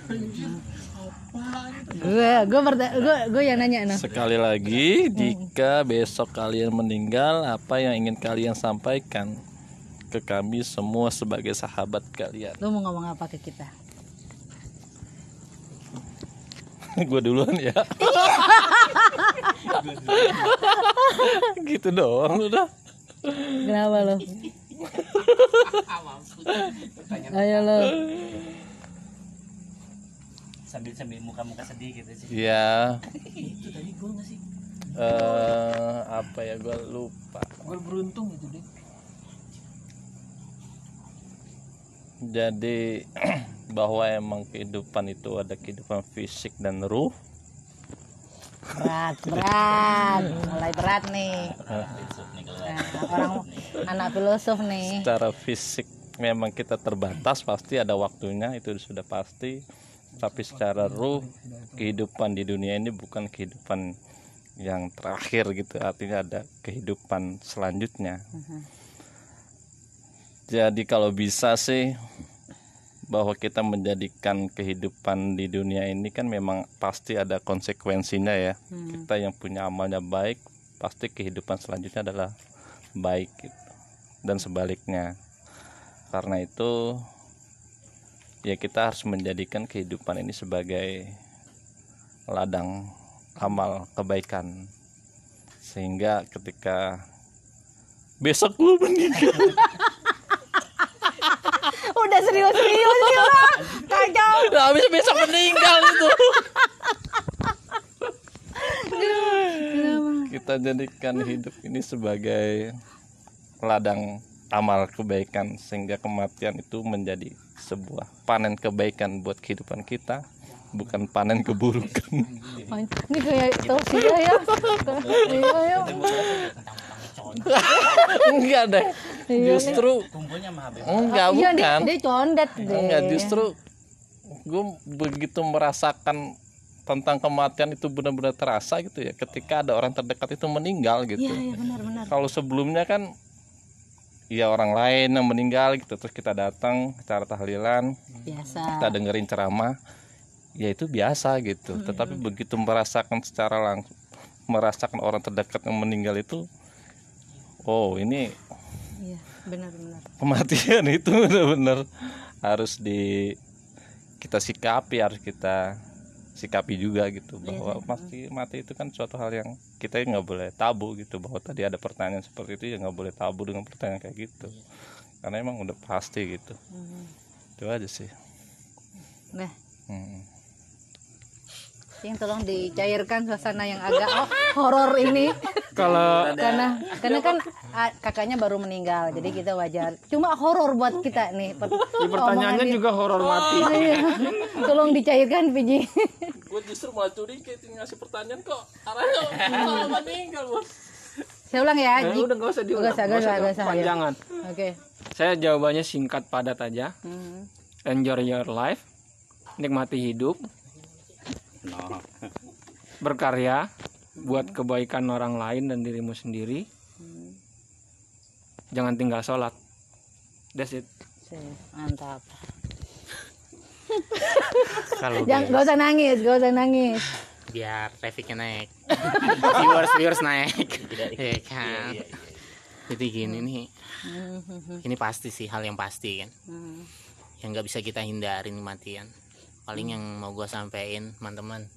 Gue yang nanya no. Sekali lagi, jika besok kalian meninggal, apa yang ingin kalian sampaikan ke kami semua sebagai sahabat kalian? Lu mau ngomong apa ke kita? Gue duluan ya. Gitu doang udah. Kenapa lo? Ayo lo. Sambil muka-muka sedih gitu sih. Ya. Itu tadi gol nggak sih? Apa ya, gue lupa. Gol beruntung itu deh. Jadi bahwa emang kehidupan itu ada kehidupan fisik dan ruh. Berat, mulai berat nih. Orang anak filosof nih. Secara fisik memang kita terbatas, pasti ada waktunya, itu sudah pasti. Tapi secara ruh, kehidupan di dunia ini bukan kehidupan yang terakhir gitu, artinya ada kehidupan selanjutnya. Jadi kalau bisa sih, bahwa kita menjadikan kehidupan di dunia ini kan memang pasti ada konsekuensinya ya. Kita yang punya amalnya baik, pasti kehidupan selanjutnya adalah baik gitu. Dan sebaliknya. Karena itu ya kita harus menjadikan kehidupan ini sebagai ladang amal kebaikan, sehingga ketika besok lu meninggal Udah serius sih lah. Kacau. habis besok meninggal itu kita jadikan hidup ini sebagai ladang amal kebaikan, sehingga kematian itu menjadi sebuah panen kebaikan buat kehidupan kita, bukan panen keburukan. Ini kayak tausiah ya. Iya. Enggak deh, justru Kumpulnya mah habis. enggak, Iya, bukan dia condet deh. enggak, justru gue begitu merasakan tentang kematian itu benar-benar terasa gitu ya, ketika ada orang terdekat itu meninggal gitu. Iya, benar. Kalau sebelumnya kan ya orang lain yang meninggal gitu, terus kita datang acara tahlilan, Biasa. kita dengerin ceramah, ya itu biasa gitu. Tetapi begitu merasakan secara langsung, merasakan orang terdekat yang meninggal itu, oh ini Iya, benar. kematian itu benar-benar harus kita sikapi, harus kita sikapi juga gitu, bahwa pasti mati itu kan suatu hal yang kita nggak boleh tabu gitu. Bahwa tadi ada pertanyaan seperti itu, ya nggak boleh tabu dengan pertanyaan kayak gitu, karena emang udah pasti gitu. Itu aja sih. Nah, yang tolong dicairkan suasana yang agak horor ini. Kalau karena kan kakaknya baru meninggal, jadi kita wajar. Cuma horor buat kita nih. pertanyaannya juga horor mati. Iya. Tolong dicairkan, Piji. Gue justru malah curiga ngasih pertanyaan kok arahnya malah meninggal, Bos. Saya ulang ya. Udah nggak usah diulang, Nggak usah, panjangan. Oke. Saya jawabannya singkat padat aja. Enjoy your life, nikmati hidup, berkarya buat kebaikan orang lain dan dirimu sendiri. Jangan tinggal sholat. That's it. Mantap. Kalau Gak usah nangis. biar trafficnya naik, viewers naik, ya kan. Jadi gini nih, ini pasti sih hal yang pasti kan, yang nggak bisa kita hindarin kematian. Paling yang mau gue sampein teman-teman,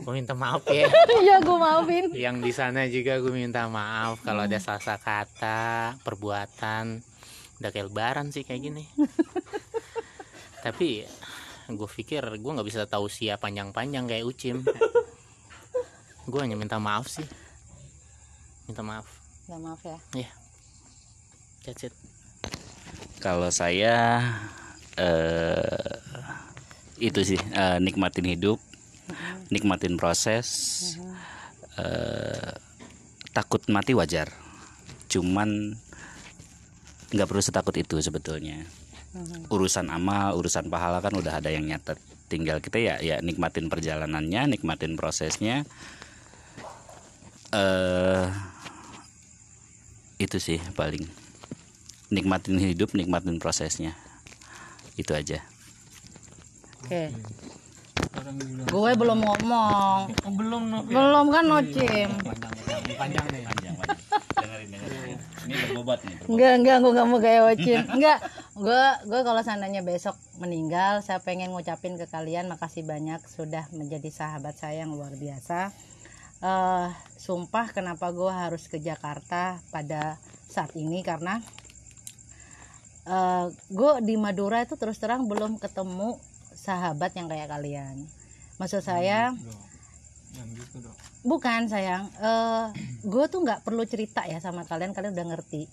gue minta maaf ya. Iya, gue maafin. Yang di sana juga gue minta maaf kalau ada salah kata, perbuatan, udah kayak lebaran sih kayak gini. Tapi gue pikir gue nggak bisa tahu siapa panjang-panjang kayak Ucim. Gue hanya minta maaf sih, minta maaf. Ya, maaf ya. Ya, that's it. Kalau saya itu sih, nikmatin hidup, nikmatin proses. Takut mati wajar, cuman nggak perlu setakut itu sebetulnya. Urusan amal, urusan pahala kan udah ada yang nyatet, tinggal kita ya nikmatin perjalanannya, nikmatin prosesnya. Itu sih paling, nikmatin hidup, nikmatin prosesnya, itu aja. Oke. Gue belum ngomong. Belum kan Nocim. Panjang nih. Dengerin. Ini berbobot nih. Enggak, gue gak mau kayak Ocim. Enggak, gue kalau seandainya besok meninggal, saya pengen ngucapin ke kalian makasih banyak sudah menjadi sahabat saya yang luar biasa. Sumpah kenapa gue harus ke Jakarta pada saat ini, karena gue di Madura itu terus terang belum ketemu sahabat yang kayak kalian. Maksud saya bukan sayang, gue tuh nggak perlu cerita ya sama kalian udah ngerti.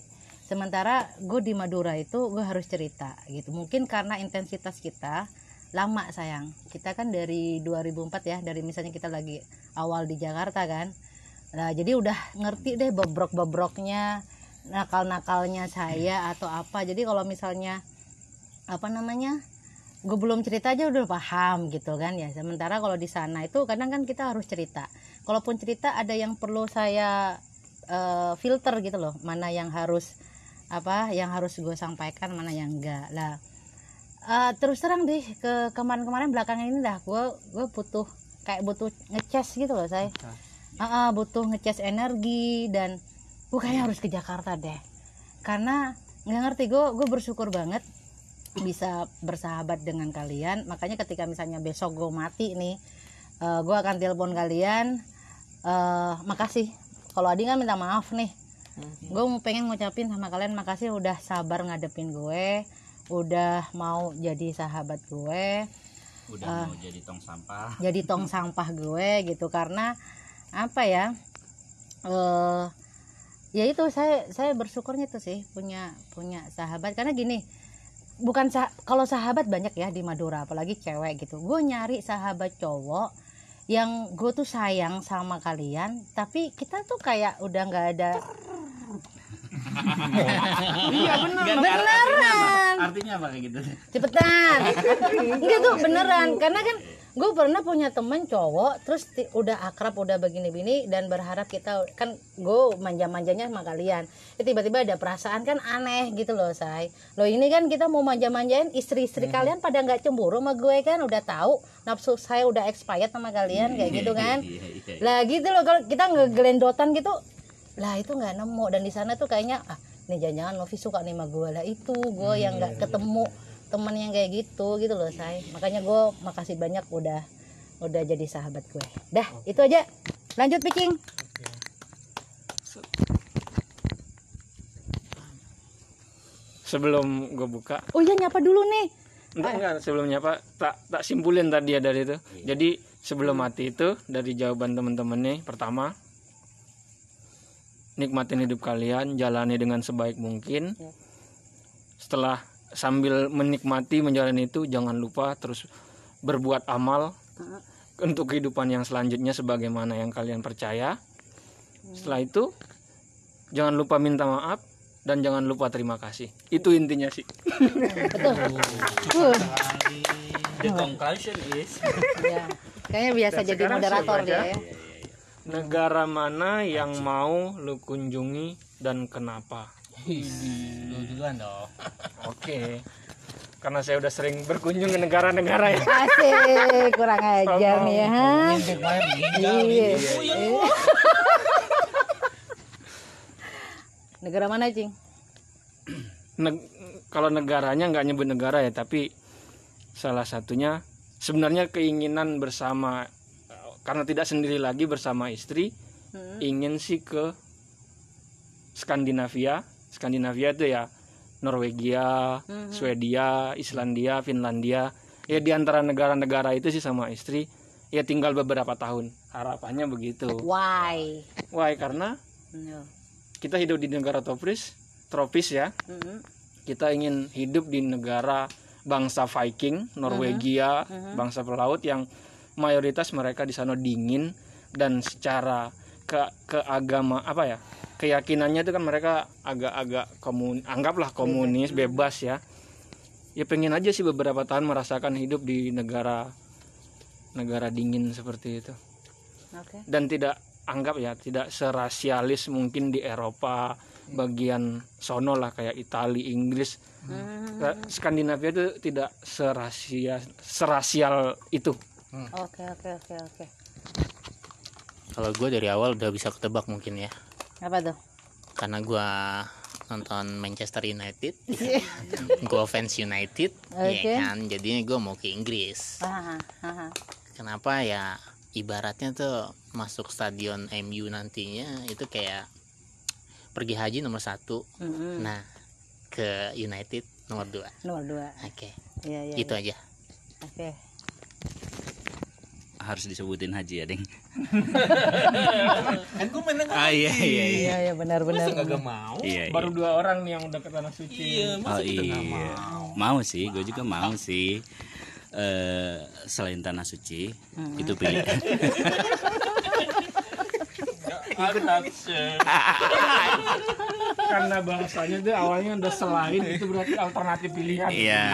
Sementara gue di Madura itu gue harus cerita gitu. Mungkin karena intensitas kita lama sayang. Kita kan dari 2004 ya, dari misalnya kita lagi awal di Jakarta kan. Nah jadi udah ngerti deh bobrok-bobroknya, nakal-nakalnya saya atau apa. Jadi kalau misalnya gue belum cerita aja udah paham gitu kan ya. Sementara kalau di sana itu kadang kan kita harus cerita. Kalaupun cerita ada yang perlu saya filter gitu loh, mana yang harus gue sampaikan, mana yang enggak lah. Terus terang deh, kemarin belakangan ini dah gue butuh ngecas gitu loh saya. Butuh ngecas energi, dan gue kayaknya harus ke Jakarta deh, karena nggak ngerti, gue bersyukur banget bisa bersahabat dengan kalian. Makanya ketika misalnya besok gue mati nih, gue akan telepon kalian, makasih. Kalau Adi kan minta maaf nih, gue pengen ngucapin sama kalian makasih udah sabar ngadepin gue, udah mau jadi sahabat gue, udah mau jadi tong sampah, sampah gue gitu. Karena apa ya, ya itu saya bersyukurnya itu sih punya sahabat. Karena gini, kalau sahabat banyak ya di Madura, apalagi cewek gitu, gue nyari sahabat cowok yang gue tuh sayang sama kalian, tapi kita tuh kayak udah nggak ada. Iya beneran. Artinya apa kayak gitu? Cepetan. Enggak tuh beneran, karena kan gue pernah punya temen cowok, terus udah akrab, udah begini-begini, dan berharap kita kan, gue manja-manjanya sama kalian, tiba-tiba ada perasaan kan aneh gitu loh say. Loh ini kan kita mau manja-manjain, istri-istri kalian pada nggak cemburu sama gue kan, udah tahu nafsu saya udah expired sama kalian kayak gitu kan. Lah gitu loh, kalau kita ngegelendotan gitu, lah itu nggak nemu. Dan di sana tuh kayaknya nih jangan-jangan Novi suka nih sama gue, lah itu gue yang nggak ketemu temen yang kayak gitu loh say. Makanya gue makasih banyak udah jadi sahabat gue. Dah itu aja, lanjut Picing. Sebelum gue buka, Oh iya, nyapa dulu nih. enggak sebelum nyapa tak simpulin tadi ya dari itu. Jadi sebelum mati itu, dari jawaban teman-teman nih, pertama, nikmatin hidup kalian, jalani dengan sebaik mungkin. Setelah sambil menikmati menjalani itu, jangan lupa terus berbuat amal untuk kehidupan yang selanjutnya sebagaimana yang kalian percaya. Setelah itu jangan lupa minta maaf dan jangan lupa terima kasih. Itu intinya sih. The conclusion is Ya, kayaknya biasa Dan jadi sekarang moderator siapa dia aja? ya. Negara mana yang mau lu kunjungi dan kenapa? Lu duluan dong. Oke. Karena saya udah sering berkunjung ke negara-negara ya. Asik, kurang ajar nih ya. Iya. Negara mana, Cing? Kalau negaranya nggak nyebut negara ya, tapi salah satunya sebenarnya keinginan bersama, karena tidak sendiri lagi bersama istri, ingin sih ke Skandinavia itu ya Norwegia, Swedia, Islandia, Finlandia. Ya di antara negara-negara itu sih sama istri. Ya tinggal beberapa tahun. Harapannya begitu. Why? Karena kita hidup di negara tropis ya. Kita ingin hidup di negara bangsa Viking, Norwegia, bangsa pelaut yang mayoritas mereka di sana dingin, dan secara keagama keyakinannya itu kan mereka agak-agak anggaplah komunis, bebas ya. Ya pengen aja sih beberapa tahun merasakan hidup di negara dingin seperti itu. Okay. Dan tidak serasialis mungkin di Eropa, bagian sono lah kayak Itali, Inggris. Skandinavia itu tidak serasial itu. Oke. Kalau gue dari awal udah bisa ketebak mungkin ya, Apa tuh? karena gue nonton Manchester United, gue fans United, Oke. ya kan, jadinya gue mau ke Inggris. Kenapa ya? Ibaratnya tuh masuk stadion MU nantinya itu kayak pergi haji nomor 1, nah ke United nomor 2. Nomor 2. Oke, Iya. itu aja. Oke. Harus disebutin haji ya, Deng. Kan gue main Iya. Iya benar. mau? Iya. Baru 2 orang nih yang udah ke tanah suci. Oh iya. Mau sih, gue juga mau sih. Selain tanah suci, itu pilihan. Karena bahasanya tuh awalnya udah selain, itu berarti alternatif pilihan. Iya.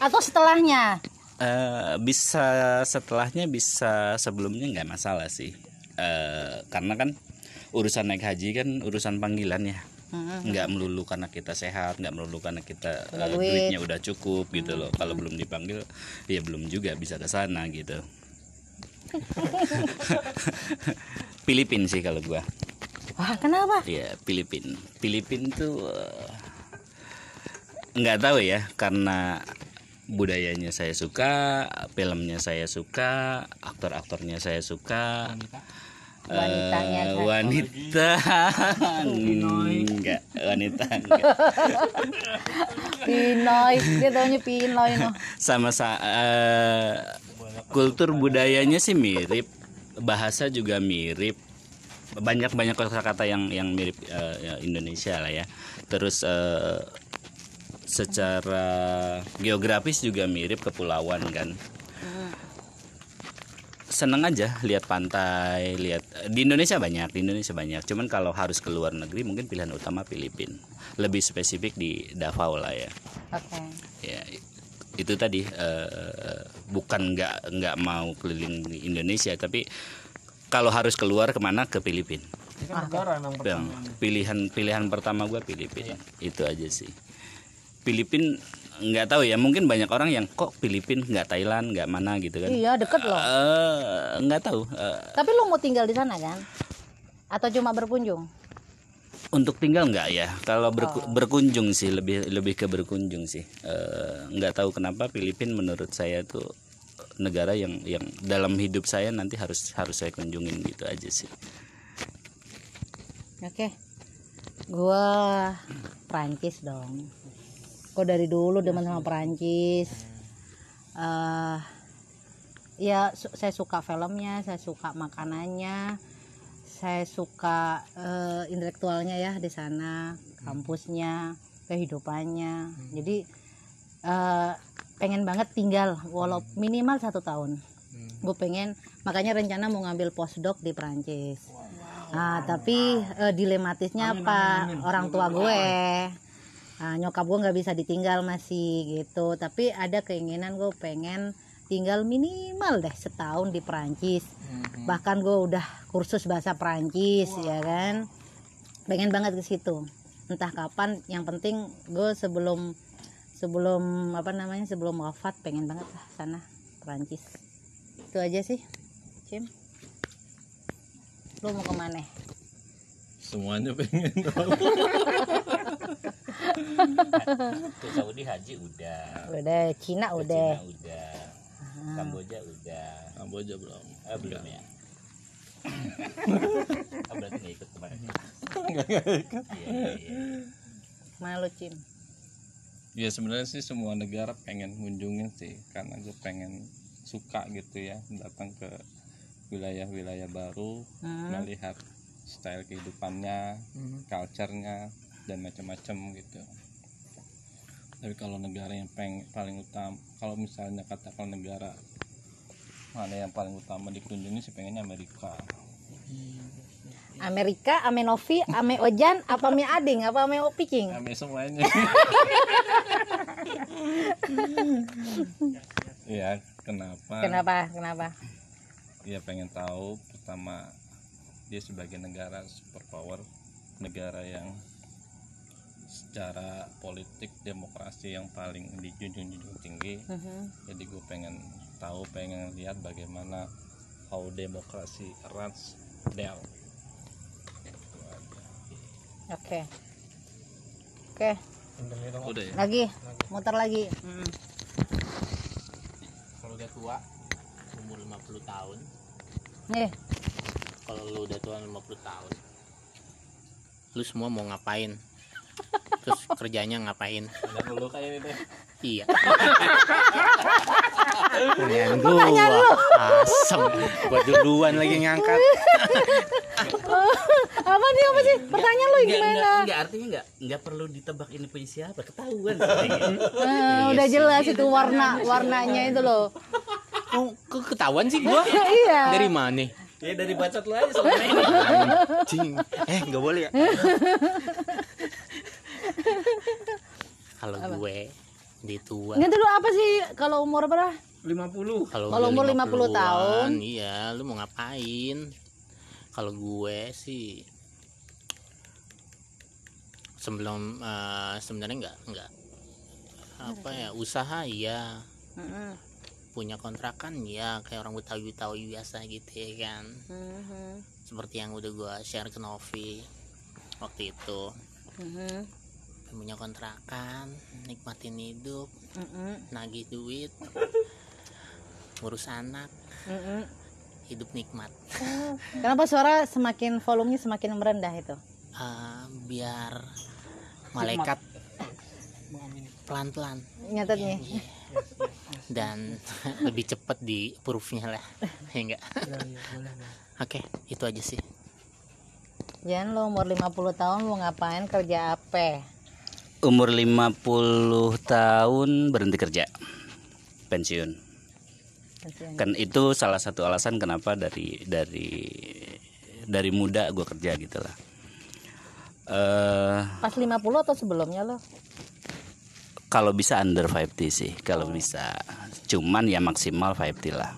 Atau setelahnya? Bisa setelahnya, bisa sebelumnya nggak masalah sih. Karena kan urusan naik haji kan urusan panggilan ya. Nggak melulu karena kita sehat, nggak melulu karena kita duitnya udah cukup gitu loh. Kalau belum dipanggil ya belum juga bisa ke sana gitu. Filipin sih kalau gua. Wah, kenapa? Iya, Filipin tuh nggak tahu ya, karena budayanya saya suka, filmnya saya suka, aktor-aktornya saya suka. Wanitanya Wanita enggak. Pinoy, dia taunya Pinoy no. Sama kultur budayanya sih mirip, bahasa juga mirip, banyak kata-kata yang mirip Indonesia lah ya. Terus secara geografis juga mirip, kepulauan kan. Seneng aja lihat pantai, lihat di Indonesia banyak. Cuman kalau harus ke luar negeri mungkin pilihan utama Filipina. Lebih spesifik di Davao lah ya. Oke. Ya itu tadi, bukan nggak mau keliling di Indonesia, tapi kalau harus keluar kemana, ke Filipina. Itu negara emang pertama. Pilihan pertama gue Filipina. Itu aja sih. Filipina nggak tahu ya, mungkin banyak orang yang kok Filipina nggak Thailand, nggak mana gitu kan. Iya, deket loh. Nggak tahu. Tapi lu mau tinggal di sana kan? Atau cuma berkunjung? Untuk tinggal nggak ya? Kalau berkunjung sih, lebih ke berkunjung sih. Nggak tahu kenapa Filipina menurut saya tuh negara yang dalam hidup saya nanti harus saya kunjungin gitu aja sih. Oke. Gua Prancis dong. Gua dari dulu demen sama Prancis. Ya saya suka filmnya, saya suka makanannya, saya suka intelektualnya ya di sana, kampusnya, kehidupannya. Jadi pengen banget tinggal walau minimal 1 tahun. Gue pengen, makanya rencana mau ngambil postdoc di Prancis. Nah, tapi dilematisnya apa? Orang tua gue, nyokap gue nggak bisa ditinggal masih gitu. Tapi ada keinginan gue pengen tinggal minimal deh 1 tahun di Prancis. Bahkan gue udah kursus bahasa Prancis ya kan. Pengen banget ke situ. Entah kapan, yang penting gue sebelum wafat pengen banget lah sana Prancis. Itu aja sih. Cim, lu mau kemana? Semuanya pengen tahu. Ke Saudi haji udah. Cina Ke udah. Cina udah. Kamboja udah. Kamboja belum. Belum ya. Berarti nggak ikut kemarin. Iya. Mana lu, Cim? Ya sebenarnya sih semua negara pengen kunjungin sih, karena gue pengen suka gitu ya datang ke wilayah-wilayah baru, melihat style kehidupannya, culture-nya dan macam-macam gitu. Tapi kalau negara yang paling utama, kalau misalnya katakan negara mana yang paling utama dikunjungi sih pengennya Amerika. Amerika, ame Novi, ame Ojan, apa ame Ading, apa ame Opicing? Ame semuanya. Ya, kenapa? Kenapa? Ya pengen tahu, pertama dia sebagai negara superpower negara yang secara politik demokrasi yang paling dijunjung tinggi. Jadi gue pengen lihat bagaimana how demokrasi runs there. Oke. Udah ya. Lagi, muter lagi. Kalau udah tua umur 50 tahun, Nih, kalau lu udah tua 50 tahun, lu semua mau ngapain? Terus kerjanya ngapain? Lu kayak ini. Iya. Pertanyaan gua asem, gua duluan lagi ngangkat. apa sih? Pertanyaan lu gimana? Enggak, artinya enggak perlu ditebak ini punya siapa, ketahuan. Udah jelas itu warnanya itu loh. Oh, ketahuan sih gua. Iya. Dari mana? Ya dari bacot lu aja selama ini. Anjing. Enggak boleh ya. Kalau gue di tua. Nanti lu apa sih kalau umur berapa? 50. Kalau umur 50 tahun. Iya, lu mau ngapain? Kalau gue sih sebelum sebenarnya enggak apa ya, usaha ya. Punya kontrakan ya kayak orang Betawi biasa gitu ya kan. Seperti yang udah gue share ke Novi waktu itu. Punya kontrakan, nikmatin hidup, nagih duit, ngurus anak, hidup nikmat. Kenapa suara semakin volumenya semakin merendah itu? Biar malaikat pelan-pelan Nyatetnya. dan lebih cepat di proof-nya lah. Ya enggak? Oke, itu aja sih. Jangan lo umur 50 tahun mau ngapain, kerja apa? Umur 50 tahun berhenti kerja, pensiun. Kan itu salah satu alasan kenapa dari muda gue kerja gitu lah. Pas 50 atau sebelumnya lo? Kalau bisa under 50 sih, kalau bisa. Cuman ya maksimal 50 lah.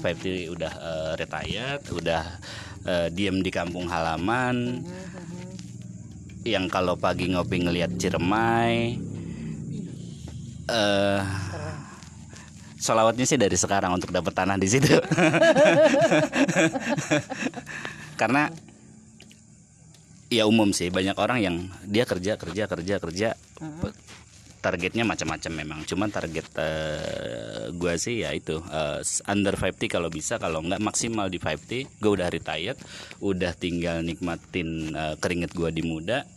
50 udah retired, udah diem di kampung halaman. Yang kalau pagi ngopi ngelihat Ciremai, sholawatnya sih dari sekarang untuk dapat tanah di situ. Karena ya umum sih, banyak orang yang dia kerja targetnya macam-macam memang. Cuman target gue sih ya itu under 50 kalau bisa, kalau enggak maksimal di 50. Gue udah retired, udah tinggal nikmatin keringet gue di muda,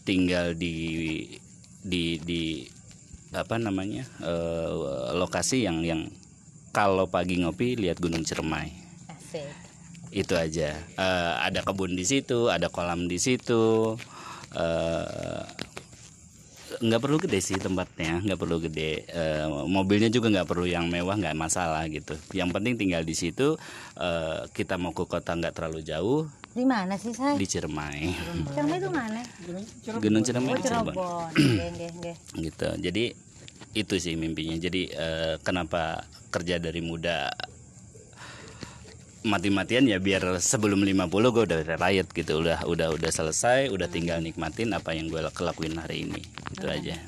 tinggal di apa namanya lokasi yang kalau pagi ngopi lihat Gunung Ciremai. Asik. Itu aja. Ada kebun di situ, ada kolam di situ. Nggak perlu gede sih tempatnya, nggak perlu gede, mobilnya juga nggak perlu yang mewah, nggak masalah gitu. Yang penting tinggal di situ. Kita mau ke kota nggak terlalu jauh. Di mana sih, Say? Di Ciremai. Ciremai itu mana? Gunung Ciremai di Cirebon. Nggih. Gitu. Jadi itu sih mimpinya. Jadi kenapa kerja dari muda mati-matian ya biar sebelum 50 gue udah riot gitu, udah selesai, udah tinggal nikmatin apa yang gue lakuin hari ini. Itu aja.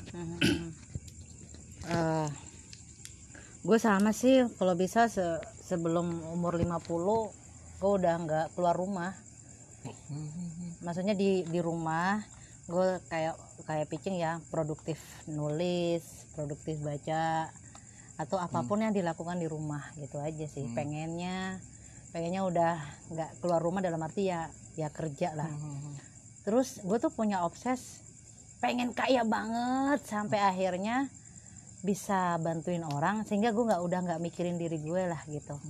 Gue sama sih, kalau bisa sebelum umur 50 gue udah nggak keluar rumah. Maksudnya di rumah gue kayak pitching ya, produktif nulis, produktif baca, atau apapun yang dilakukan di rumah gitu aja sih. Pengennya udah nggak keluar rumah, dalam arti ya kerja lah. Terus gue tuh punya obses pengen kaya banget sampai akhirnya bisa bantuin orang, sehingga gue udah nggak mikirin diri gue lah gitu.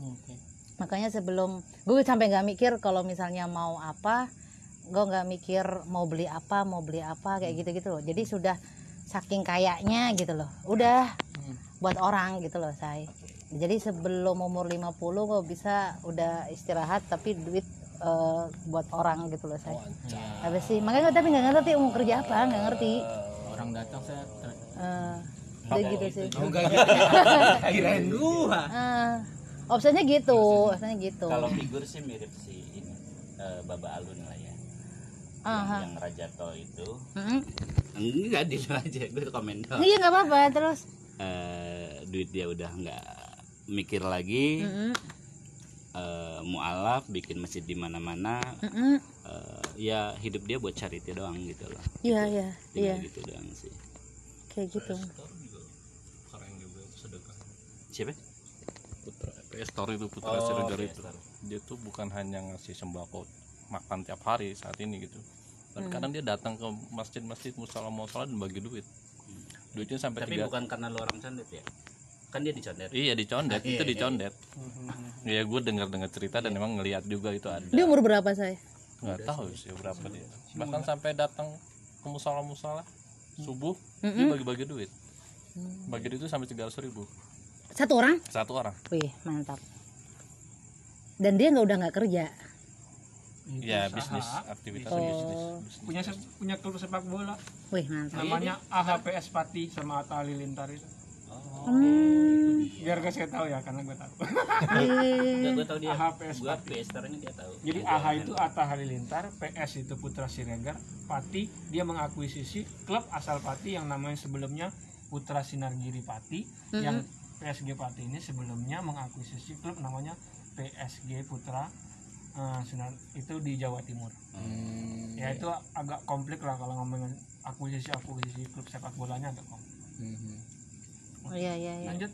Makanya sebelum gue sampai nggak mikir kalau misalnya mau apa, gue nggak mikir mau beli apa kayak gitu loh. Jadi sudah saking kayaknya gitu loh, udah buat orang gitu loh, Say. Jadi sebelum umur 50 gue bisa udah istirahat tapi duit buat orang gitu loh, Say. Apa sih? Makanya tapi nggak ngerti mau kerja apa, nggak ngerti. Orang datang saya Udah gitu sih. Kirain gua. Opsinya gitu. Kalau figur sih mirip si ini, Baba Alun lah ya. yang Raja Tol itu. Enggak, di aja gue komen doang. Iya nggak apa-apa terus. Duit dia udah nggak mikir lagi. Mualaf bikin masjid di mana-mana. Ya hidup dia buat charity doang gitu loh. Iya Tinggal gitu doang sih. kayak gitu. Keren juga itu sedekah. Siapa? Putra PS Store itu Putra Siregar itu. Dia tuh bukan hanya ngasih sembako makan tiap hari saat ini gitu. Dan kadang dia datang ke masjid-masjid, musala-musala dan bagi duit. Duitnya sampai Tapi bukan karena lu orang condet ya? Kan dia dicondet. Iya dicondet, itu dicondet. Ya gue dengar cerita dan memang ngelihat juga itu ada. Dia umur berapa saya? Nggak tahu sih berapa dia. Bahkan sampai datang ke musala-musala subuh dia bagi-bagi duit. Bagi duit itu sampai 300.000 Satu orang? satu orang. Wih mantap. Dan dia nggak kerja. Ya bisnis, aktivitasnya bisnis. Punya klub sepak bola Wih mantap. namanya AHPS Pati sama Atta Halilintar itu. Biar saya tahu ya karena gue tahu. Gue tahu dia. AHPS Gue Pati. PS-nya dia tahu. Jadi AH itu Atta Halilintar, PS itu Putra Siregar, Pati dia mengakuisisi klub asal Pati yang namanya sebelumnya Putra Sinargiri Pati, yang PSG Pati ini sebelumnya mengakuisisi klub namanya PSG Putra Sinar itu di Jawa Timur. Ya itu agak komplik lah kalau ngomongin akuisisi klub sepak bolanya agak komplik. Oh iya. Lanjut.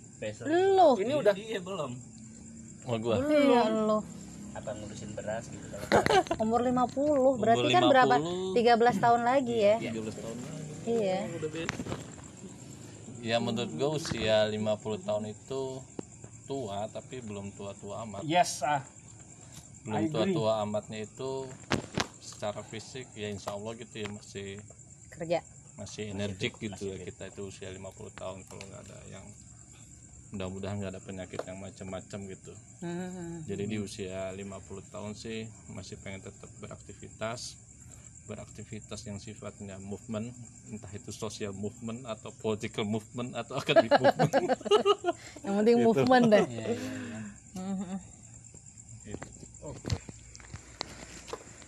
Lo. Ini udah Iya belum. Oh gua. Iya lo. Apa ngurusin beras gitu kalau. Umur 50. Berarti kan berapa? 13 tahun lagi ya? 13 tahun lagi. Iya. Ya menurut gue usia 50 tahun itu tua tapi belum tua-tua amat. yes Belum tua-tua amatnya itu secara fisik ya insya Allah gitu ya masih energik gitu ya kita itu usia 50 tahun kalau nggak ada yang mudah-mudahan nggak ada penyakit yang macam-macam gitu. Jadi di usia 50 tahun sih masih pengen tetap beraktivitas yang sifatnya movement, entah itu social movement atau political movement atau academic movement. Yang penting movement deh.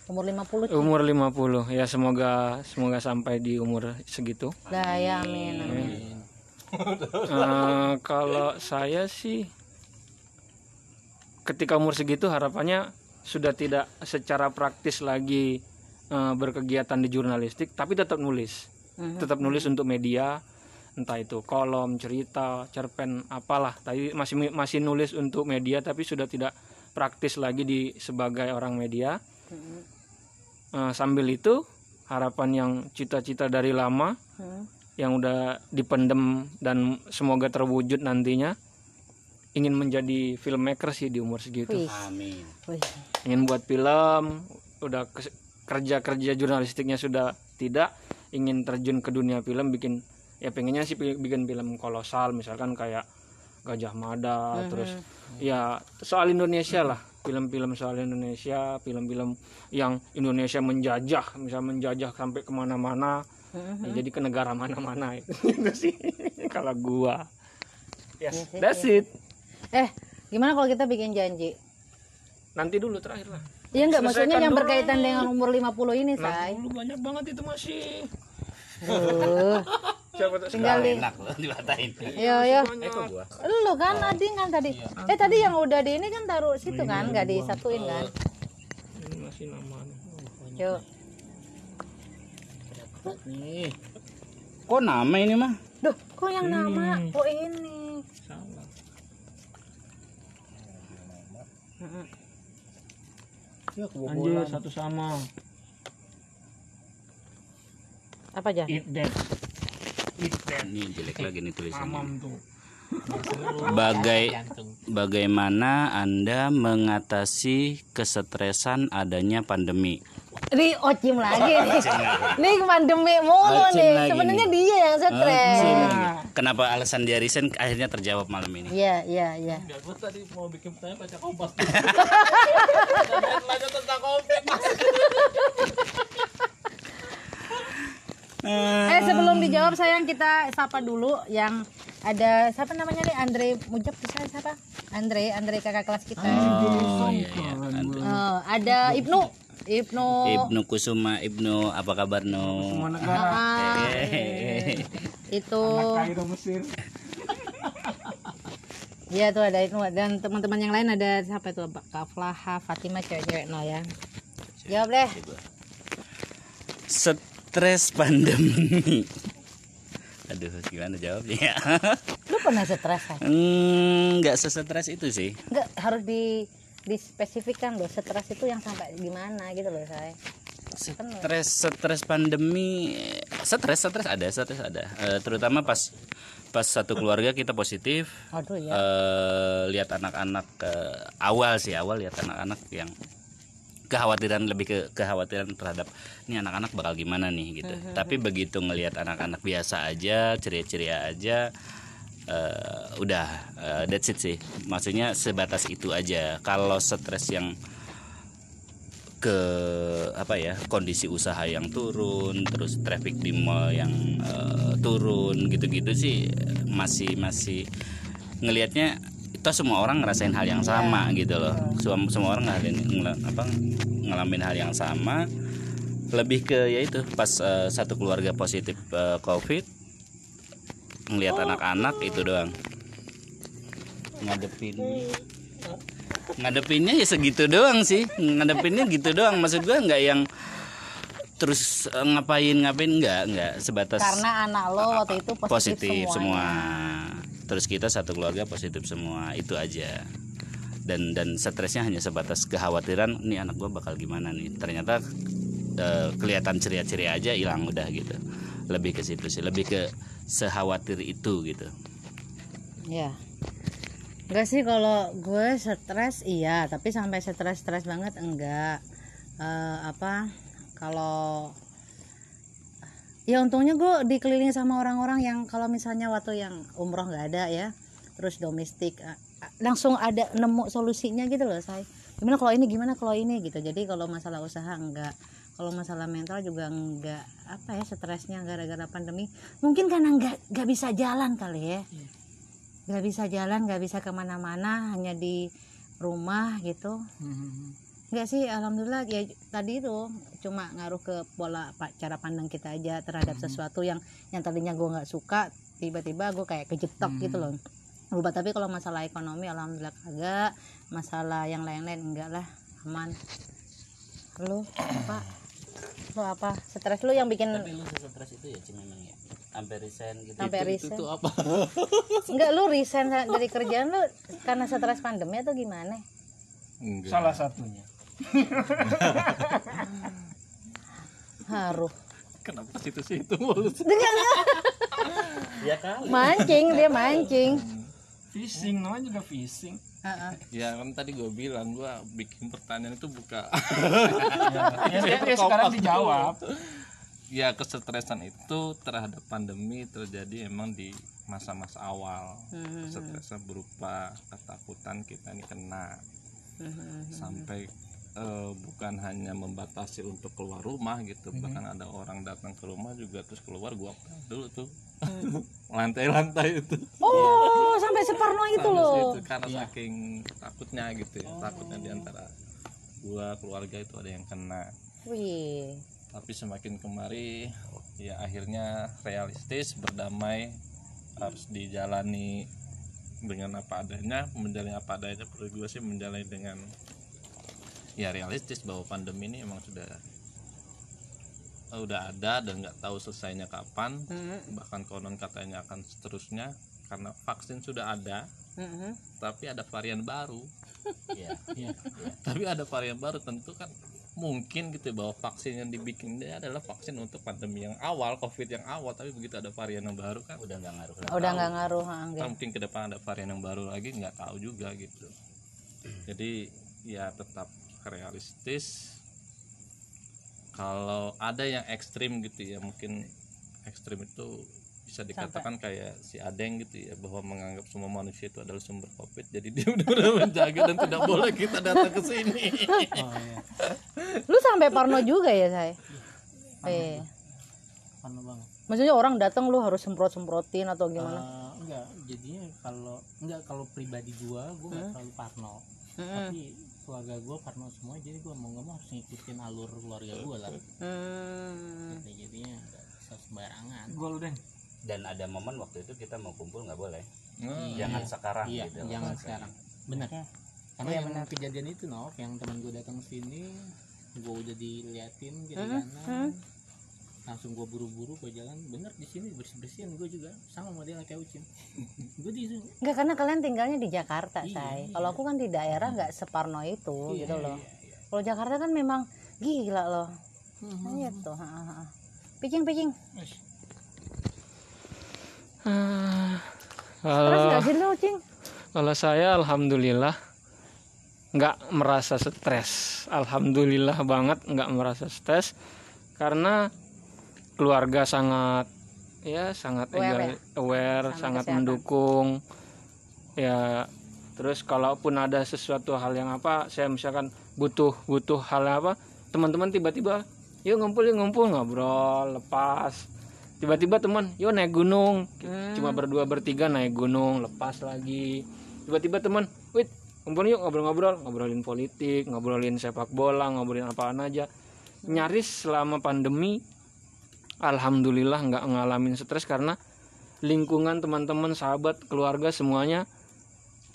Umur 50. Ya semoga sampai di umur segitu. Dah ya amin. Kalau saya sih ketika umur segitu harapannya sudah tidak secara praktis lagi berkegiatan di jurnalistik, tapi tetap nulis untuk media, entah itu kolom, cerita, cerpen, apalah. Tapi masih nulis untuk media, tapi sudah tidak praktis lagi sebagai orang media. Sambil itu harapan yang cita-cita dari lama yang udah dipendem dan semoga terwujud nantinya, ingin menjadi filmmaker sih di umur segitu. Amin. Ingin buat film, udah kerja jurnalistiknya sudah tidak, ingin terjun ke dunia film, pengennya sih bikin film kolosal misalkan kayak Gajah Mada, terus ya soal Indonesia lah, film-film soal Indonesia, film-film yang Indonesia menjajah sampai kemana-mana, jadi ke negara mana-mana itu sih kalau gua. Yes, that's it. Gimana kalau kita bikin janji? Nanti dulu terakhir lah. Iya enggak, maksudnya yang dulu. berkaitan dengan umur 50 ini, Say. Dulu banyak banget itu masih. Tinggal di Enak loh dibatain. Yo. Kok gua? Lu kan tadi. Tadi yang udah di ini kan taruh situ kan, enggak disatuin kan? Ini masih namanya. Yuk. Nih. Kok nama ini mah? Duh, kok yang nama? Kok ini? Salah. Ya Anjir, satu sama. Apa aja? Eat that. Ini jelek lagi nih tulisannya. Mamam tuh. Bagaimana Anda mengatasi kesetresan adanya pandemi? Ini Ocim lagi nih. Nih pandemi mulu Ocim nih. lagi Sebenarnya nih. dia yang stres. Kenapa alasan dia resign akhirnya terjawab malam ini? Iya. Enggak, gue tadi mau bikin pertanyaan baca Kompas. Lanjut tentang Kompas. Sebelum dijawab sayang, kita sapa dulu yang ada siapa namanya nih, Andre Mujab, siapa? Andre kakak kelas kita. Oh iya. Ada Ibnu. Ibnu Kusuma, Ibnu apa kabar no? Semua negara. Itu Kairo Mesir. Iya tuh ada itu, dan teman-teman yang lain ada siapa itu, Kak Flaha, Fatimah, cewek-cewek no ya. Jawab deh. Stres pandemi. Aduh, gimana jawabnya? Lu pernah stres kan? Nggak sesetres itu sih. Enggak, harus dispesifikkan loh, stres itu yang sampai gimana gitu loh saya. Stres pandemi, stres ada. Terutama pas satu keluarga kita positif. Aduh ya. Lihat anak-anak awal lihat anak-anak yang lebih ke kekhawatiran terhadap ini anak-anak bakal gimana nih gitu. Tapi begitu ngelihat anak-anak biasa aja, ceria-ceria aja, udah that's it sih. Maksudnya sebatas itu aja. Kalau stres yang ke kondisi usaha yang turun, terus traffic di mall yang turun gitu-gitu sih masih ngelihatnya itu semua orang ngerasain hal yang sama gitu loh. Semua orang ngalamin hal yang sama. Lebih ke yaitu pas satu keluarga positif COVID, ngelihat anak-anak itu doang. Ngadepinnya ya segitu doang sih. Ngadepinnya gitu doang. Maksud gua nggak yang terus ngapain nggak sebatas Karena anak lo waktu itu positif semua. Terus kita satu keluarga positif semua, itu aja. Dan stresnya hanya sebatas kekhawatiran, nih anak gua bakal gimana nih. Ternyata kelihatan ceria-ceria aja hilang udah gitu. Lebih ke situ sih, lebih ke sekhawatir itu gitu. Ya. Enggak sih kalau gue stres iya, tapi sampai stres banget enggak. Kalau ya untungnya gue dikelilingi sama orang-orang yang kalau misalnya waktu yang umroh nggak ada ya, terus domestik langsung ada nemu solusinya gitu loh saya. Gimana kalau ini gitu. Jadi kalau masalah usaha enggak, kalau masalah mental juga enggak stresnya gara-gara pandemi. Mungkin karena nggak bisa jalan kali ya. Nggak bisa jalan, nggak bisa kemana-mana, hanya di rumah gitu. Enggak sih, alhamdulillah ya tadi itu cuma ngaruh ke pola cara pandang kita aja terhadap sesuatu yang tadinya gue nggak suka, tiba-tiba gue kayak kejetok gitu loh. Berubah. Tapi kalau masalah ekonomi alhamdulillah kagak, masalah yang lain-lain enggak lah, aman. Lu apa? Stres lu yang bikin? Tapi lu stres itu ya memang ya. Sampai resign gitu. Sampai resign. Itu apa? Enggak, lu resign dari kerjaan lu karena stres pandemi atau gimana? Enggak. Salah satunya. Haruh. Kenapa situ mulu? Ya kali. Dia mancing. Fishing, namanya juga fishing. Ya kan tadi gue bilang gue bikin pertanyaan itu buka. Ya sekarang dijawab. Ya kesetresan itu terhadap pandemi terjadi emang di masa-masa awal. Kesetresan berupa ketakutan kita ini kena sampai bukan hanya membatasi untuk keluar rumah gitu, bahkan ada orang datang ke rumah juga terus keluar gua dulu tuh lantai-lantai itu. Oh, sampai separno itu loh. Karena saking takutnya gitu ya, takutnya diantara gua keluarga itu ada yang kena. Wih. Tapi semakin kemari ya akhirnya realistis, berdamai, harus dijalani dengan apa adanya, menjalani apa adanya. Perlu gue sih menjalani dengan ya realistis bahwa pandemi ini emang udah ada dan nggak tahu selesainya kapan. Bahkan konon katanya akan seterusnya karena vaksin sudah ada, tapi ada varian baru. Tapi ada varian baru, tentu kan mungkin gitu bahwa vaksin yang dibikin ini adalah vaksin untuk pandemi yang awal, COVID yang awal, tapi begitu ada varian yang baru kan Udah nggak ngaruh. Kan mungkin ke depan ada varian yang baru lagi, nggak tahu juga gitu. Jadi ya tetap realistis. Kalau ada yang ekstrim gitu ya, mungkin ekstrim itu bisa dikatakan kayak si Adeng gitu ya, bahwa menganggap semua manusia itu adalah sumber COVID, jadi dia udah menjaga dan tidak boleh kita datang ke sini. Lu sampai parno juga ya saya? Parno banget. Maksudnya orang datang lu harus semprotin atau gimana? Enggak, jadinya kalau pribadi gua nggak terlalu parno. Tapi keluarga gue Parno semua, jadi gue mau nggak mau harus ngikutin alur keluarga gue lah. Gitu, jadinya nggak bisa sembarangan. Dan ada momen waktu itu kita mau kumpul nggak boleh. Jangan sekarang Iya, gitu. jangan Makanya. sekarang. Benar. Karena Iya, yang benar. kejadian itu yang teman gue datang sini, gue udah diliatin gitu kan. Langsung gue buru-buru gue jalan, bener di sini bersih-bersihin gue juga sama modelnya kayak Ucin. Gue di sini. Enggak, karena kalian tinggalnya di Jakarta, Iya, say. iya. Kalau aku kan di daerah nggak separno itu Iya, gitu loh. iya. Kalau Jakarta kan memang gila loh. Gitu. Picing. Terus nggak sih lu, Cing? Kalau saya alhamdulillah nggak merasa stres, alhamdulillah banget nggak merasa stres karena keluarga sangat Aware aware, Sama sangat kesehatan. mendukung ya. Terus kalaupun ada sesuatu hal yang apa, saya misalkan butuh hal apa, teman-teman tiba-tiba yuk ngumpul ngobrol lepas, tiba-tiba teman yuk naik gunung, cuma berdua bertiga naik gunung lepas lagi, tiba-tiba teman wait ngumpul yuk ngobrolin politik, ngobrolin sepak bola, ngobrolin apaan aja. Nyaris selama pandemi alhamdulillah nggak ngalamin stres karena lingkungan teman-teman, sahabat, keluarga semuanya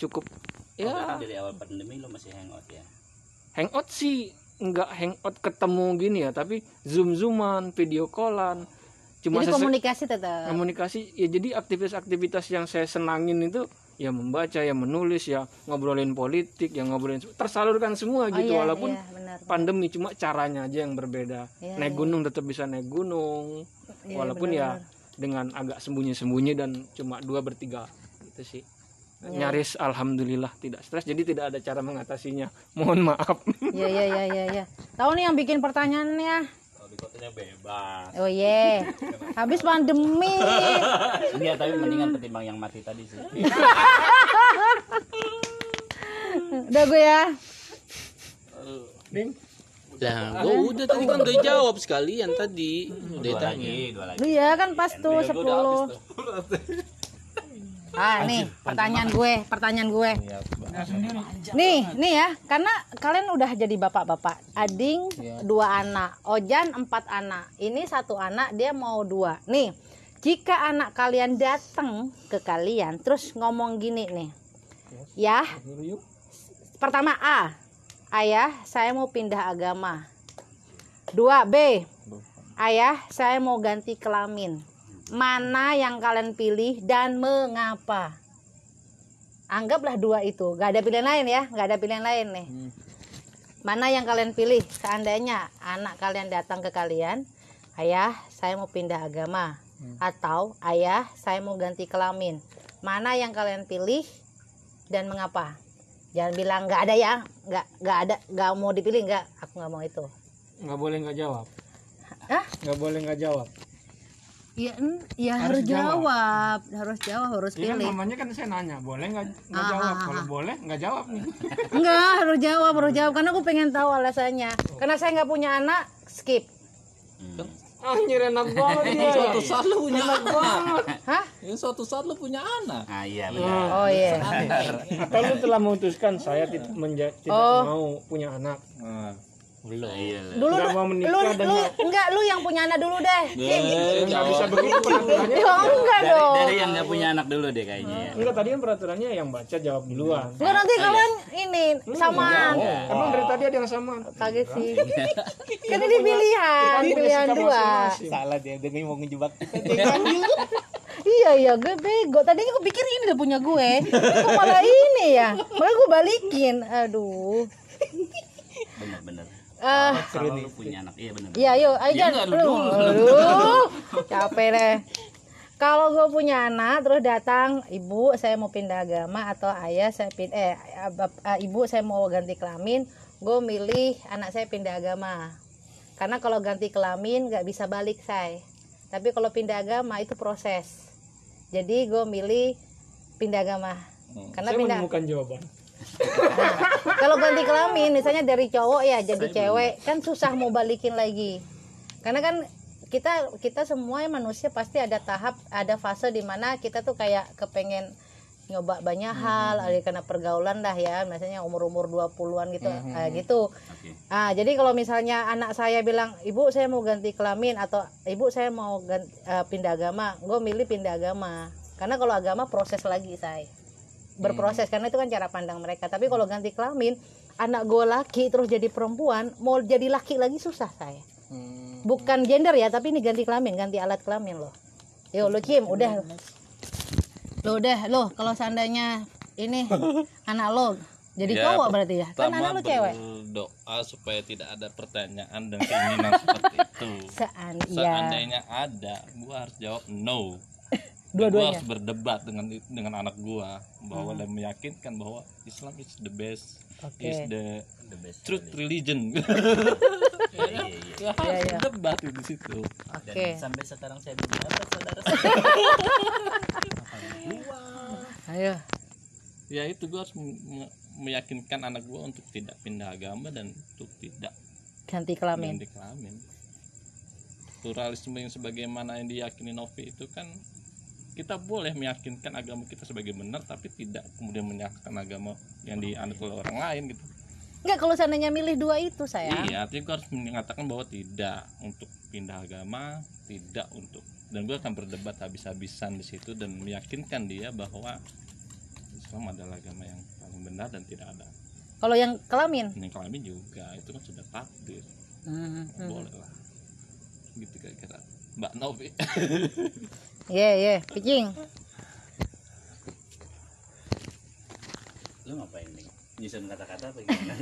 cukup ya. Dari awal pandemi lo masih hangout ya? Hangout sih nggak hangout ketemu gini ya, tapi zooman, video callan, cuma Jadi komunikasi tetap. komunikasi ya. Jadi aktivitas yang saya senangin itu ya membaca, ya menulis, ya ngobrolin politik, ya ngobrolin, tersalurkan semua gitu. Iya, Walaupun iya, benar. pandemi cuma caranya aja yang berbeda. Iya, Naik gunung tetap bisa naik gunung, Iya, walaupun benar-benar. ya dengan agak sembunyi-sembunyi dan cuma 2 bertiga gitu sih. Iya. Nyaris alhamdulillah tidak stres, jadi tidak ada cara mengatasinya. Mohon maaf. Iya. Tahu nih yang bikin pertanyaannya? Kalau di kotanya bebas. Oh iya. Habis pandemi. Iya, tapi mendingan ketimbang yang mati tadi sih. Udah gue ya. Lah, gue udah tadi kan udah jawab sekalian tadi. Udah tanya. Dua lagi. Lu ya kan pas tuh 10. Nih pertanyaan gue. Nih ya, karena kalian udah jadi bapak-bapak. Ading 2 anak, Ojan 4 anak. Ini 1 anak, dia mau 2. Nih, jika anak kalian datang ke kalian terus ngomong gini nih. Ya. Pertama A. Ayah, saya mau pindah agama. 2 B. Ayah, saya mau ganti kelamin. Mana yang kalian pilih dan mengapa? Anggaplah 2 itu, gak ada pilihan lain ya, gak ada pilihan lain nih. Mana yang kalian pilih seandainya anak kalian datang ke kalian, ayah saya mau pindah agama, atau ayah saya mau ganti kelamin. Mana yang kalian pilih dan mengapa? Jangan bilang nggak ada ya, nggak ada, nggak mau dipilih, nggak, aku nggak mau itu. Nggak boleh nggak jawab. Hah? Nggak boleh nggak jawab. Ya harus jawab, harus Ini kan pilih. namanya kan saya nanya, boleh nggak jawab? Kalau boleh nggak jawab nih. Enggak, harus jawab karena aku pengen tahu alasannya. Karena saya nggak punya anak, skip. Anjir enak banget dia. Suatu saat lu punya anak. Hah? Ini suatu saat lu punya anak. Ah iya benar. Oh iya. Atau lu telah memutuskan saya tidak mau punya anak. Nah, Belum. Iya. Dulu Nggak mau menikah lu dan enggak, lu yang punya anak dulu deh. Nggak bisa begitu peraturannya. Ya enggak dong. Dari yang nggak punya anak dulu deh kayaknya ya. Enggak, tadi kan peraturannya yang baca jawab duluan. Enggak, nanti kalian ini samaan. Emang dari tadi ada yang sama? Kaget sih. Kan ini pilihan 2. Salah dia mau ngejebak. Iya, gue bego. Tadinya gue pikir ini udah punya gue. Kok malah ini ya? Malah gue balikin. Aduh. Benar. Ah, Kalau lu punya anak, iya benar. iya yuk, ayo Ya, Jan. enggak, lu dulu. Aduh, capek deh. Kalau gue punya anak terus datang, ibu saya mau pindah agama, atau ayah saya ibu saya mau ganti kelamin, gue milih anak saya pindah agama. Karena kalau ganti kelamin nggak bisa balik saya. Tapi kalau pindah agama itu proses. Jadi gue milih pindah agama. Karena Saya pindah. menemukan jawaban. Nah, kalau ganti kelamin misalnya dari cowok ya jadi cewek kan susah mau balikin lagi. Karena kan kita semua manusia pasti ada tahap, ada fase di mana kita tuh kayak kepengen nyoba banyak hal, ada karena pergaulan dah ya, misalnya umur-umur 20-an gitu, gitu. Oke. Jadi kalau misalnya anak saya bilang, ibu saya mau ganti kelamin atau ibu saya mau pindah agama, gue milih pindah agama. Karena kalau agama proses lagi saya, berproses karena itu kan cara pandang mereka. Tapi kalau ganti kelamin, anak gue laki terus jadi perempuan, mau jadi laki lagi susah saya. Bukan gender ya, tapi ini ganti kelamin, ganti alat kelamin loh. Yo lo Cim, udah. Lo kalau seandainya ini anak lo jadi Ya, cowok berarti ya? Kan anak lo cewek. Berdoa supaya tidak ada pertanyaan dan keinginan seperti itu. Seandainya ada, gua harus jawab no. Gua Dua-duanya. harus berdebat dengan anak gua bahwa dan meyakinkan bahwa Islam is the best, is the truth religion. Ya, harus debat di situ. Oke. Sampai sekarang saya belum dapat saudara. Ayo. Ya itu gua harus meyakinkan anak gua untuk tidak pindah agama dan untuk tidak Ganti kelamin. ganti kelamin. Pluralisme yang sebagaimana yang diyakini Novi itu kan, kita boleh meyakinkan agama kita sebagai benar, tapi tidak kemudian menyalahkan agama yang dianut oleh orang lain gitu. Enggak, kalau seandainya milih dua itu saya. Iya, artinya gue harus mengatakan bahwa tidak untuk pindah agama, tidak untuk, dan gue akan berdebat habis-habisan di situ dan meyakinkan dia bahwa Islam adalah agama yang paling benar dan tidak ada. Kalau yang kelamin. Ini kelamin juga itu kan sudah takdir, boleh lah. Gitu kira-kira Mbak Novi. Iya, Picing. Lu ngapain nih? Nyusun kata-kata apa gimana?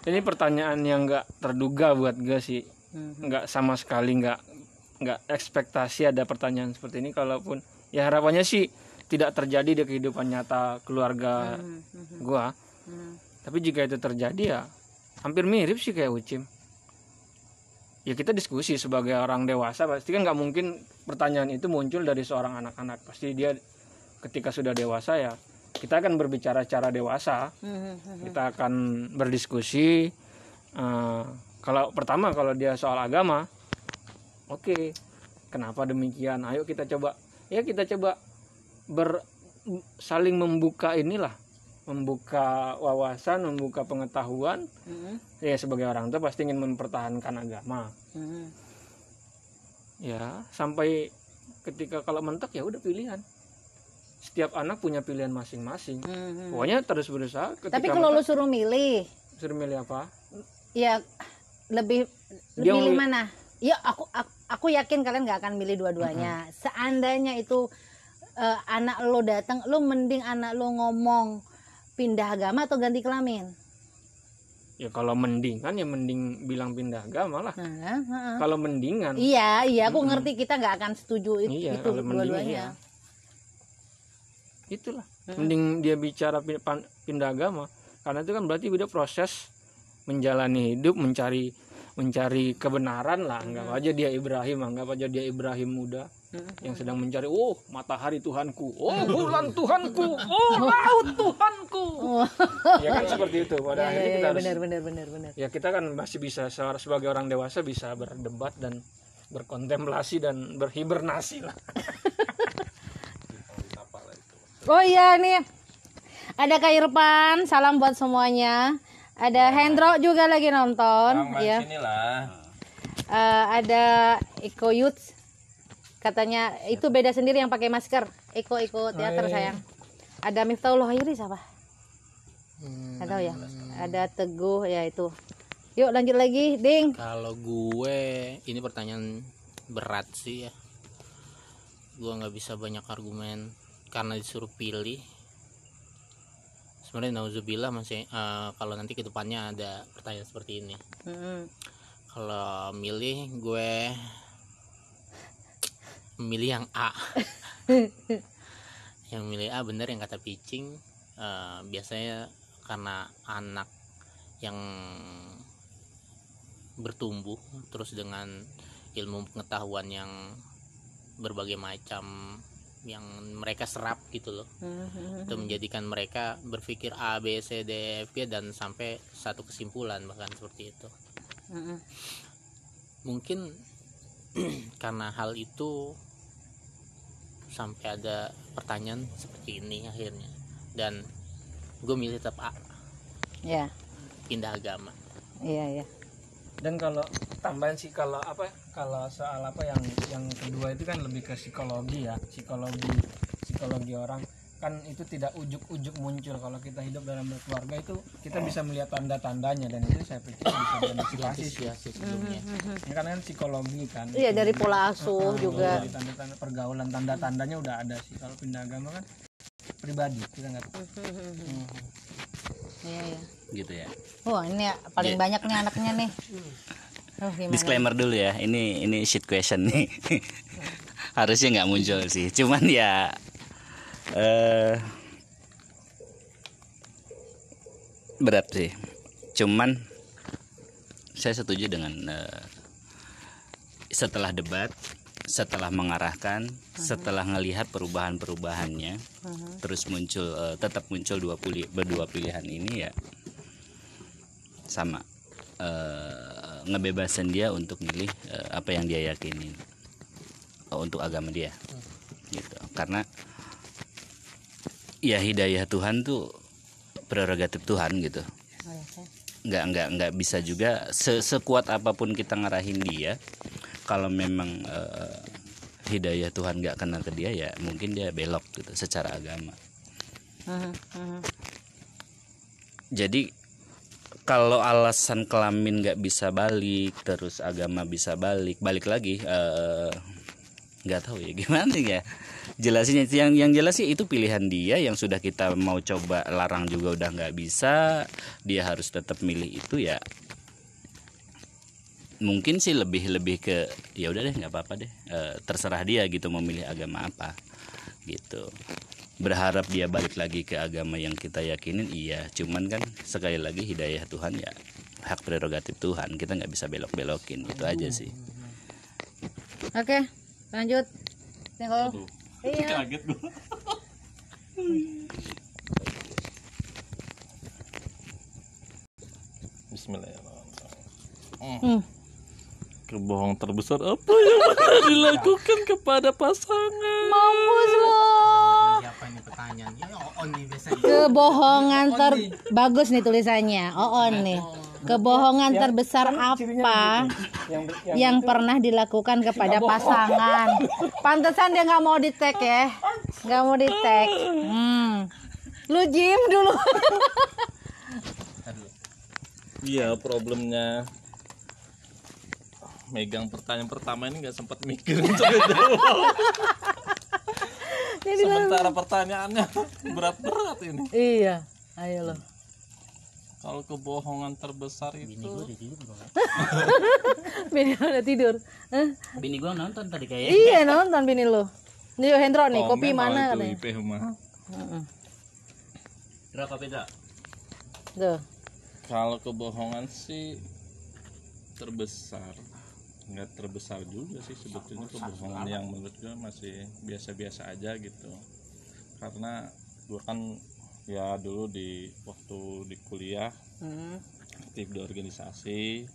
Ini pertanyaan yang nggak terduga buat gue sih, nggak sama sekali nggak ekspektasi ada pertanyaan seperti ini. Kalaupun ya harapannya sih tidak terjadi di kehidupan nyata keluarga gue. Tapi jika itu terjadi ya hampir mirip sih kayak Ucim. Ya kita diskusi sebagai orang dewasa, pasti kan nggak mungkin pertanyaan itu muncul dari seorang anak-anak. Pasti dia ketika sudah dewasa ya kita akan berbicara secara dewasa, kita akan berdiskusi. Kalau dia soal agama, oke, kenapa demikian? Ayo kita coba saling membuka membuka wawasan, membuka pengetahuan. Ya sebagai orang tua pasti ingin mempertahankan agama. Ya sampai ketika kalau mentok ya udah pilihan. Setiap anak punya pilihan masing-masing. Pokoknya terus berusaha. Tapi kalau lu suruh milih apa? ya lebih Dia milih mau- mana? Ya aku yakin kalian nggak akan milih dua-duanya. Seandainya itu anak lo datang, lo mending anak lo ngomong pindah agama atau ganti kelamin? Ya kalau mendingan ya mending bilang pindah agama lah. Kalau mendingan. Iya, aku ngerti kita nggak akan setuju Iya, itu kalau mendingan dua-duanya. iya. Itulah. Mending dia bicara pindah agama. Karena itu kan berarti dia proses menjalani hidup, mencari kebenaran lah. Anggap aja dia Ibrahim muda yang sedang mencari, matahari Tuhanku, bulan Tuhanku, laut Tuhanku. Ya kan seperti itu. Pada akhirnya kita harus Benar. ya kita kan masih bisa sebagai orang dewasa bisa berdebat dan berkontemplasi dan berhibernasi lah. Oh iya nih, ada Kak Irfan, salam buat semuanya. Ada Hendro juga lagi nonton, ya. Sinilah. Ada Eko Youth, katanya itu beda sendiri yang pakai masker. Eko teater sayang. Ada Miftahul Khairi siapa? Nggak tahu ya. Ada Teguh ya itu. Yuk lanjut lagi, Ding. Kalau gue, ini pertanyaan berat sih ya. Gue nggak bisa banyak argumen karena disuruh pilih. Sebenarnya nauzubillah masih kalau nanti ke depannya ada pertanyaan seperti ini. Kalau milih, gue memilih yang A. Yang milih A bener yang kata Picing. Biasanya karena anak yang bertumbuh terus dengan ilmu pengetahuan yang berbagai macam yang mereka serap gitu loh, itu menjadikan mereka berpikir A, B, C, D, F, G dan sampai satu kesimpulan bahkan seperti itu. Mungkin karena hal itu sampai ada pertanyaan seperti ini akhirnya, dan gue milih tetap A, Ya, pindah agama. iya. Dan kalau tambahan sih kalau soal yang kedua itu kan lebih ke psikologi ya, psikologi orang kan itu tidak ujuk-ujuk muncul. Kalau kita hidup dalam berkeluarga itu kita bisa melihat tanda-tandanya, dan itu saya pikir bisa diantisipasi sih. Sebelumnya. Ini kan psikologi kan. Iya, dari pola asuh juga. Dari tanda-tanda pergaulan, tanda-tandanya udah ada sih. Kalau pindah agama kan pribadi kita nggak tahu. Iya. Gitu ya. Wah, ini ya, paling banyak nih anaknya nih. Gimana? Disclaimer dulu ya, ini shit question nih. Harusnya nggak muncul sih, cuman ya berat sih. Cuman saya setuju dengan setelah debat, setelah mengarahkan, setelah ngelihat perubahan-perubahannya, terus muncul tetap muncul berdua pilihan ini ya sama, ngebebasin dia untuk milih apa yang dia yakinin untuk agama dia gitu. Karena ya hidayah Tuhan tuh prerogatif Tuhan gitu. Nggak bisa juga sekuat apapun kita ngarahin dia, kalau memang hidayah Tuhan nggak kena ke dia ya mungkin dia belok gitu secara agama. Jadi kalau alasan kelamin nggak bisa balik, terus agama bisa balik lagi, nggak tahu ya gimana ya jelasinnya. Yang jelas sih itu pilihan dia, yang sudah kita mau coba larang juga udah nggak bisa, dia harus tetap milih itu ya. Mungkin sih lebih ke ya udah deh nggak apa-apa deh, terserah dia gitu mau milih agama apa gitu. Berharap dia balik lagi ke agama yang kita yakinin, iya, cuman kan sekali lagi hidayah Tuhan ya hak prerogatif Tuhan, kita nggak bisa belok-belokin, itu aja sih. Oke, lanjut. Tinggal. Iya. Kaget gue. Bismillahirrahmanirrahim. Kebohongan terbesar apa yang pernah dilakukan kepada pasangan? Mampus lo. Siapa ini pertanyaannya? Oh, nih biasanya. Kebohongan bagus nih tulisannya. nih. Kebohongan terbesar apa yang pernah dilakukan kepada pasangan? Pantesan dia nggak mau di tag ya, nggak mau di tag. Lu Jim dulu. Iya, problemnya megang pertanyaan pertama ini nggak sempat mikir untuk jawab. Sementara pertanyaannya berat-berat ini. Iya, ayo lo. Kalau kebohongan terbesar itu Bini lo udah tidur. Bini gua nonton tadi kayaknya. Iya, nonton bini lo. Nih Hendro nih, kopi komen mana kalau katanya? itu IP mah. Berapa beda? Tuh. Kalau kebohongan sih terbesar, nggak terbesar juga sih sebetulnya. Kebohongan yang menurut gue masih biasa-biasa aja gitu. Karena gue kan ya dulu waktu di kuliah aktif di organisasi,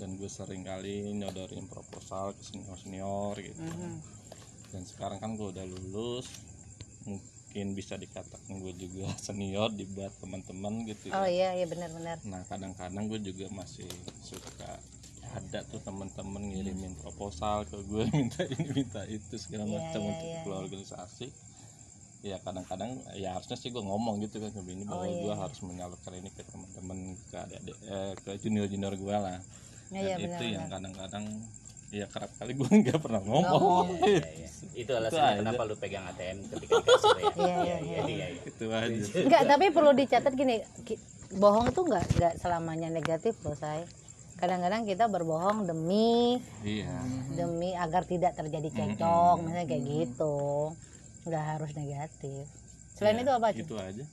dan gue sering kali nyodorin proposal ke senior gitu. Dan sekarang kan gue udah lulus, mungkin bisa dikatakan gue juga senior di buat teman-teman gitu ya. Oh iya benar-benar. Nah kadang-kadang gue juga masih suka ada tuh teman-teman ngirimin proposal ke gue, minta ini minta itu segala macam untuk keluar organisasi. Ya kadang-kadang ya harusnya sih gue ngomong gitu kan ke bini bahwa gue harus menyalurkan ini ke teman-teman, ke adik-adik, ke junior-junior gue lah. Dan itu yang kadang-kadang ya kerap kali gue nggak pernah ngomong. Itu alasannya kenapa lu pegang ATM ketika di kasur ya. Iya. Itu aja. Enggak, tapi perlu dicatat gini, bohong itu enggak selamanya negatif loh, say. Kadang-kadang kita berbohong demi agar tidak terjadi cekcok, misalnya kayak gitu. Nggak harus negatif. Selain itu apa, Cim? Itu aja.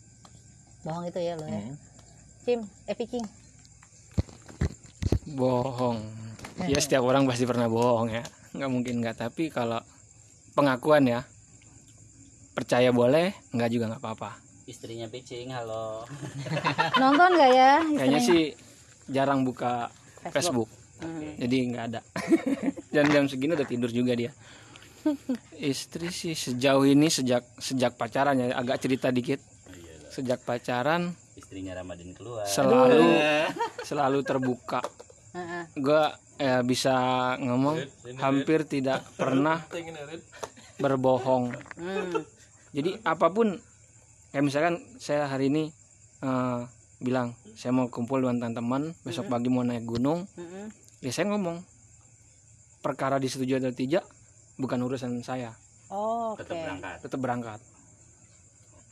Bohong itu ya lo ya. Cim, King. Bohong. Ya setiap orang pasti pernah bohong ya. Nggak mungkin nggak. Tapi kalau pengakuan ya, percaya boleh, nggak juga nggak apa-apa. Istrinya pitching, halo. Nonton nggak ya? Kayaknya sih jarang buka Facebook. Jadi nggak ada. Jam-jam segini udah tidur juga dia. Istri sih sejauh ini sejak pacaran ya, agak cerita dikit. Sejak pacaran Istrinya Ramadhan keluar. selalu terbuka. Gue bisa ngomong hampir tidak pernah berbohong. Jadi apapun, kayak misalkan saya hari ini bilang saya mau kumpul dengan teman-teman, besok pagi mau naik gunung, ya saya ngomong perkara disetujui atau tidak bukan urusan saya. Tetap berangkat.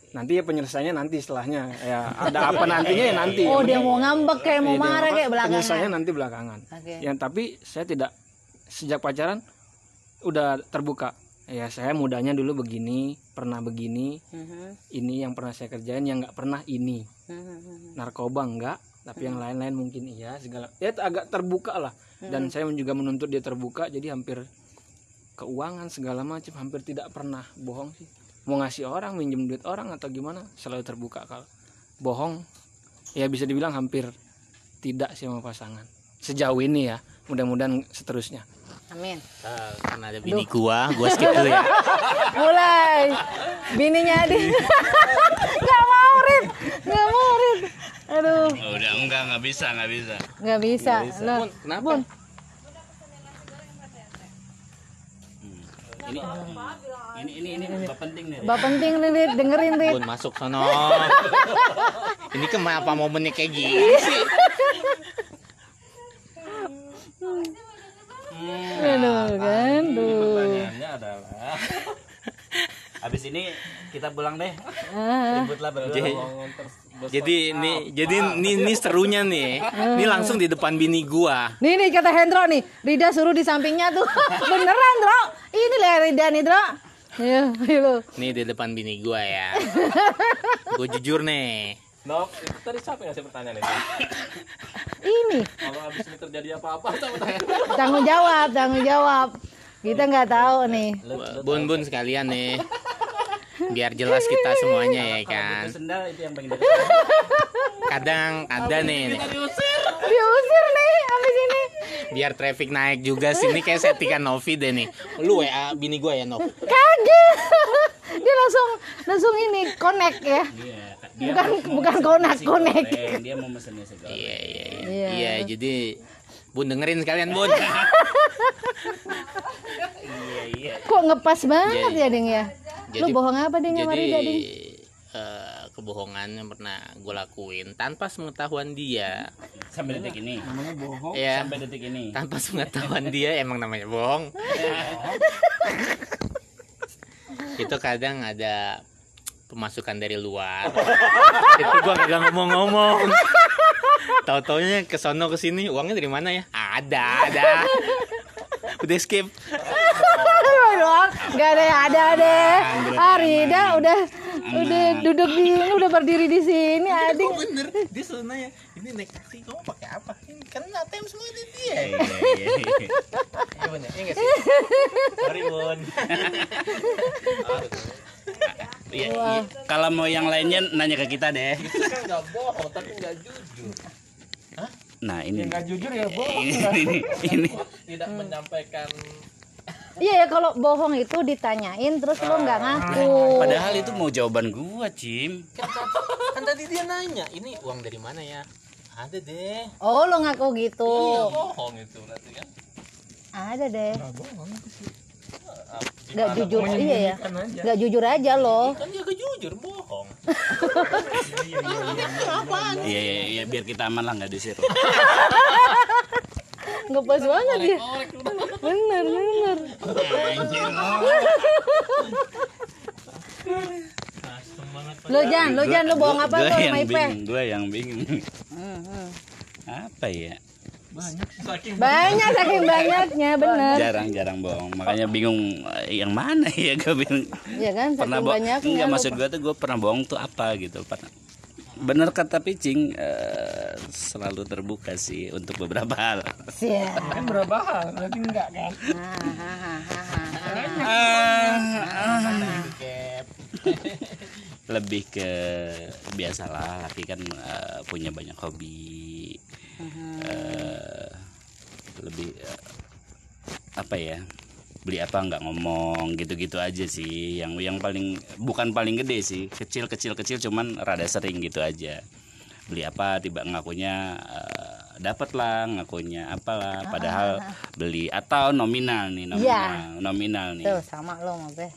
Nanti ya penyelesaiannya nanti setelahnya, ya ada apa nantinya ya nanti. Oh, dia mau ngambek kayak mau marah kayak belakangan. Penyelesaiannya nanti belakangan. Ya tapi saya tidak, sejak pacaran udah terbuka. Ya saya mudanya dulu begini, pernah begini, ini yang pernah saya kerjain, yang nggak pernah ini, narkoba enggak, tapi yang lain-lain mungkin iya, segala, ya agak terbuka lah. Dan saya juga menuntut dia terbuka, jadi hampir keuangan segala macam hampir tidak pernah bohong sih. Mau ngasih orang, minjem duit orang atau gimana, selalu terbuka. Kalau bohong, ya bisa dibilang hampir tidak sih sama pasangan sejauh ini ya. Mudah-mudahan seterusnya. Amin. Karena ada bini gua skip dulu ya. Mulai bininya Adi. Nggak mau Rin. Aduh. Udah nggak bisa. Nggak bisa. Loh, Bun, kenapa? Bun. Ini bab penting nih. Bab penting nih, dengerin Rin. Bun, masuk sono. Ini kenapa momennya kayak gini sih? Aduh kan, Pertanyaannya adalah habis ini kita pulang deh. Ributlah berdua. Jadi ini serunya nih. Ini langsung di depan bini gua. Nih kata Hendro nih, Rida suruh di sampingnya tuh. Beneran, Dro. Ini lah Rida nih, Dro. Ayo. Nih di depan bini gua ya. Gua jujur nih. Nok, itu tadi siapa yang ngasih pertanyaan itu? Ini Kalau habis ini terjadi apa-apa sama tanya. tanggung jawab. Kita nggak tahu nih. Bun sekalian nih. Biar jelas kita semuanya ya kan. Sendal itu yang paling Kadang ada nih. Diusir nih habis ini. Biar traffic naik juga sini kayak settingan Novi deh nih. Lu WA bini gua ya Nov. Kaget. Dia langsung ini connect ya. Bukan connect. Dia mau mesennya segala. Iya, jadi Bun dengerin sekalian Bun. Iya. Kok ngepas banget ya, Ding ya? Lu Jadi- bohong apa Ding sama Rida, Ding? Kebohongan yang pernah gue lakuin tanpa sepengetahuan dia. Sampai detik ini. Ya, Sampai detik ini. tanpa sepengetahuan dia emang namanya bohong. Itu kadang ada pemasukan dari luar. Itu gua kagak ngomong-ngomong. Tahu-taunya ke sono ke sini, uangnya dari mana ya? Ada. Udah skip. Doang, nggak ada deh. Rida udah duduk di sini, udah berdiri di sini, Ading. Bener, dia selalu nanya, ini naik taksi kamu pakai apa? Ini kan ATM semua di dia. Iya. Iya bener, iya nggak sih? Sorry Bun. Iya. Kalau mau yang lainnya nanya ke kita deh. Itu kan nggak bohong tapi nggak jujur. Nah ini. Nggak jujur ya bohong. Ini. Tidak menyampaikan. Iya ya, kalau bohong itu ditanyain terus lo nggak ngaku. Padahal itu mau jawaban gua, Cim. Kan tadi dia nanya, ini uang dari mana ya? Ada deh. Oh, lo ngaku gitu. Bohong itu berarti kan. Ada deh. Nggak jujur, iya ya. Nggak jujur aja lo. Kan dia jujur bohong. Iya, biar kita aman lah nggak diusir. Nggak pas banget ya. Bener. Lo Jan, lo bohong apa lo sama Ipe? Gua yang bingung. Apa ya? Banyak saking banyaknya, bener. Jarang bohong. Makanya bingung yang mana ya gua bingung. Iya kan, Pernah saking bohong. banyaknya. Enggak, lo. maksud gua tuh gua pernah bohong tuh apa gitu. Bener kata Picing, selalu terbuka sih untuk beberapa hal. Siap. Kan berapa hal, berarti enggak kan? Lebih ke biasalah, laki kan punya banyak hobi. Lebih apa ya? beli apa nggak ngomong, gitu-gitu aja sih. Yang paling, bukan paling gede sih, kecil cuman rada sering gitu aja. Beli apa tiba ngakunya dapat lah, ngakunya apalah, padahal beli. Atau nominal nih, nominal nih. Tuh sama lo mabe.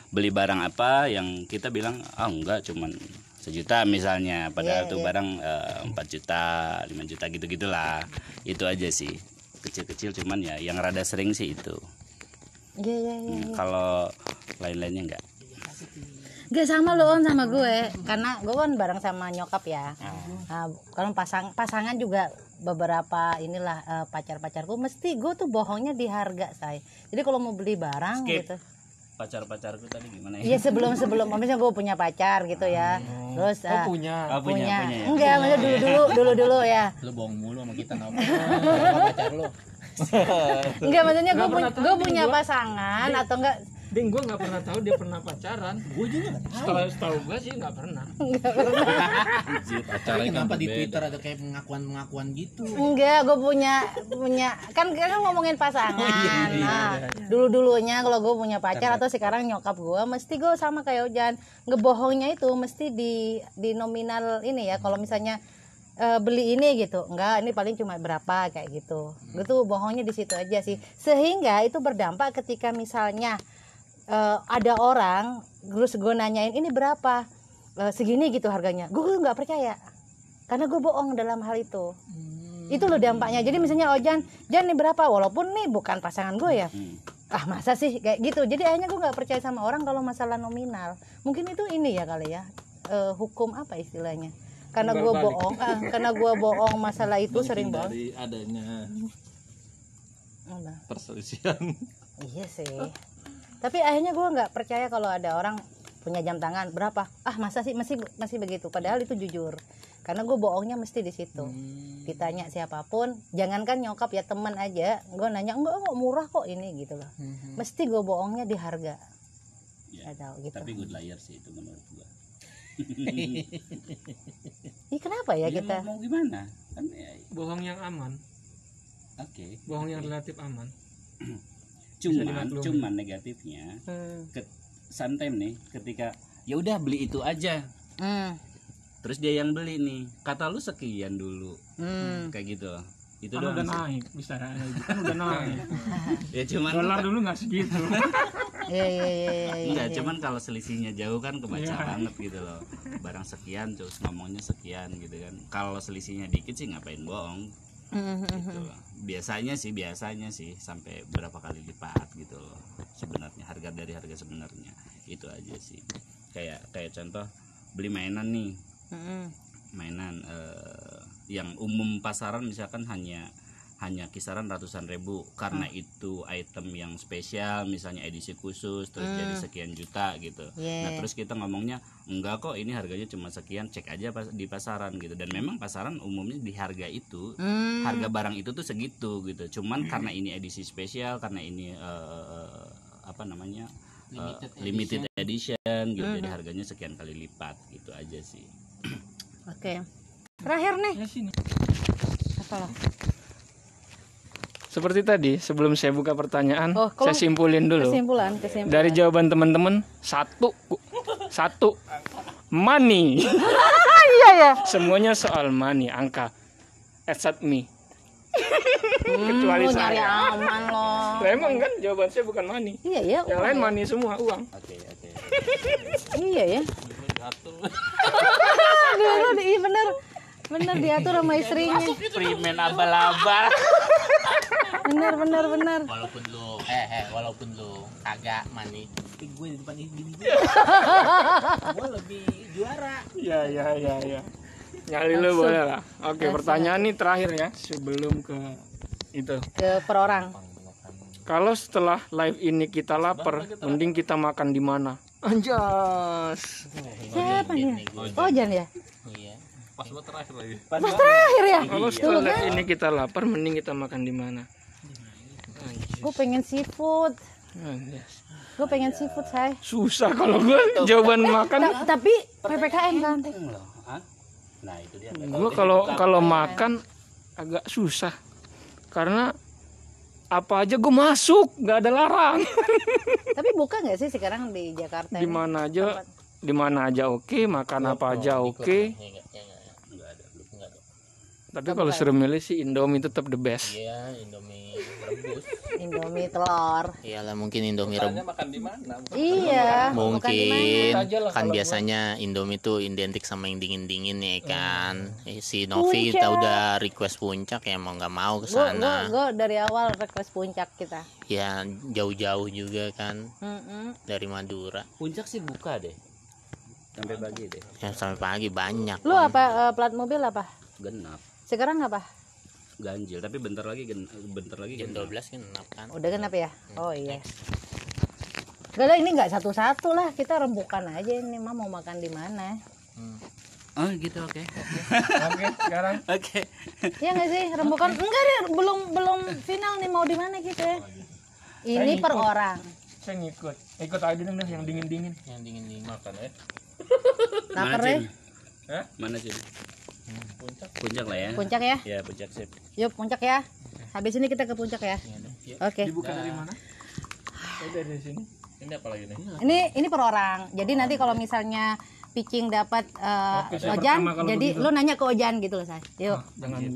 Beli barang apa yang kita bilang enggak, cuman 1 juta misalnya, padahal tuh barang 4 juta 5 juta gitu-gitulah. Itu aja sih, kecil-kecil, cuman ya yang rada sering sih itu. Kalau lain-lainnya enggak. Gak sama lo On sama gue, karena gue kan bareng sama nyokap ya. Nah, kalau pasangan juga beberapa inilah pacar-pacarku, mesti gue tuh bohongnya di harga saya. Jadi kalau mau beli barang gitu. Pacar-pacarku tadi gimana ya? Iya sebelum misalnya gue punya pacar gitu ya. Terus punya. Enggak, maksudnya dulu ya. Lu bohong mulu sama kita pacar lu. Enggak, maksudnya gue punya pasangan atau enggak. Ding, gue nggak pernah tahu dia pernah pacaran. Gue juga nggak tahu. Setahu gue sih nggak pernah. Pacaran kenapa di Twitter ada kayak pengakuan gitu? Enggak, gue punya kan ngomongin pasangan. Nah, dulunya kalau gue punya pacar atau sekarang nyokap gue, mesti gue sama kayak Ojan, ngebohongnya itu mesti di nominal ini ya. Kalau misalnya beli ini gitu, enggak, ini paling cuma berapa kayak gitu. Gue tuh bohongnya di situ aja sih. Sehingga itu berdampak ketika misalnya ada orang terus gue nanyain ini berapa, segini gitu harganya, gue nggak percaya karena gue bohong dalam hal itu. Itu loh dampaknya. Jadi misalnya Jan ini berapa, walaupun nih bukan pasangan gue ya, masa sih kayak gitu. Jadi akhirnya gue nggak percaya sama orang kalau masalah nominal. Mungkin itu ini ya kali ya, hukum apa istilahnya, karena gue bohong karena gue bohong masalah itu sering bohong dari adanya perselisihan. Iya sih. Tapi akhirnya gue nggak percaya kalau ada orang punya jam tangan berapa, masa sih masih begitu, padahal itu jujur. Karena gue bohongnya mesti di situ. Ditanya siapapun, jangankan nyokap ya, teman aja, gue nanya enggak murah kok ini gitu loh. Mesti gue bohongnya di harga. Ya, tahu, gitu. Tapi good liar sih itu menurut gue. Kenapa ya kita? Mau gimana? Kan bohong yang aman. Oke. Bohong yang relatif aman. Cuman negatifnya sometimes nih ketika ya udah beli itu aja, terus dia yang beli nih, kata lu sekian dulu, kayak gitu, itu kan doang udah sih. naik bisa kan udah naik. Ya cuman dolar dulu nggak segitu. Enggak, cuman kalau selisihnya jauh kan kebaca banget gitu loh, barang sekian terus ngomongnya sekian gitu kan. Kalau selisihnya dikit sih ngapain bohong gitu. Biasanya sih sampai berapa kali lipat gitu loh sebenarnya, harga dari harga sebenarnya. Itu aja sih. Kayak contoh beli mainan nih, mainan yang umum pasaran misalkan hanya kisaran ratusan ribu, karena itu item yang spesial misalnya edisi khusus terus jadi sekian juta gitu. Nah terus kita ngomongnya enggak kok, ini harganya cuma sekian, cek aja di pasaran gitu. Dan memang pasaran umumnya di harga itu, harga barang itu tuh segitu gitu. Cuman karena ini edisi spesial, karena ini limited edition gitu, jadi harganya sekian kali lipat gitu aja sih. Oke. Terakhir nih. Apalah? Seperti tadi, sebelum saya buka pertanyaan, saya simpulin dulu. Kesimpulan. Dari jawaban teman-teman, satu, money. Iya ya. Semuanya soal money, angka. Except me. Kecuali nyari saya. aman loh. Emang kan jawaban saya bukan money. Iya. Yang lain money semua, uang. Oke. Iya ya. Iya bener diatur sama istrinya. Primen abal-abal. Bener. Walaupun lu kagak mani, tapi gue di depan ini gue lebih juara. Ya. Nyali lu boleh lah. Oke, pertanyaan nih terakhir ya, sebelum ke per orang. Kalau setelah live ini kita lapar, mending kita makan di mana? Anjas. Siapa nih? Jan ya? Iya. Pas lo terakhir lagi. Pas terakhir ya? Kalau setelah live ini kita lapar, mending kita makan di mana? Gue pengen seafood. Gue pengen seafood, say. Susah kalau gue jawaban makan. Tapi PPKM kan. Nah, itu dia. Gue kalau makan agak susah. Karena apa aja gue masuk, nggak ada larang. Tapi buka nggak sih sekarang di Jakarta Di ini? mana aja, di mana aja oke, makan apa aja oke. Enggak ada. Tapi kalau suruh milih sih Indomie tetap the best. Iya, Indomie rebus. Indomie telur. Iyalah mungkin Indomie rebus. makan di mana? Iya. bukan di mana. Mungkin Aja lah kan kalau biasanya Indomie tuh identik sama yang dingin-dingin ya kan. Si Novi kita udah request puncak ya mau nggak mau ke sana. Gue dari awal request puncak kita. Ya jauh-jauh juga kan Mm-mm. dari Madura. Puncak sih buka deh. Sampai pagi deh. Ya sampai pagi banyak. Lu apa Iya. plat mobil apa? Genap. Sekarang apa? Ganjil, tapi bentar lagi Jam genap. 12 kan genap kan. Udah genap ya? Oh iya. Gak lah, ini nggak satu-satu lah, kita rembukan aja ini mah mau makan di mana? Oh gitu, oke. Oke, sekarang Oke. Ya nggak sih rembukan? Enggak deh, belum final nih mau di mana kita? Ini per ikut. orang. saya ikut aja deh yang dingin-dingin. Yang dingin-dingin makan ya. Lapar Mana, ya? Cim? Mana sih? Puncak lah ya. Puncak ya? Ya, puncak sip. Yuk puncak ya. Habis ini kita ke puncak ya. Oke. Dibuka dari mana? Dari sini. Ini apa lagi nih? Ini per orang. Jadi nanti kalau misalnya Picing dapat Oke, saya Ojan, pertama kalau jadi begitu. lu nanya ke Ojan gitu loh, Say. Yuk.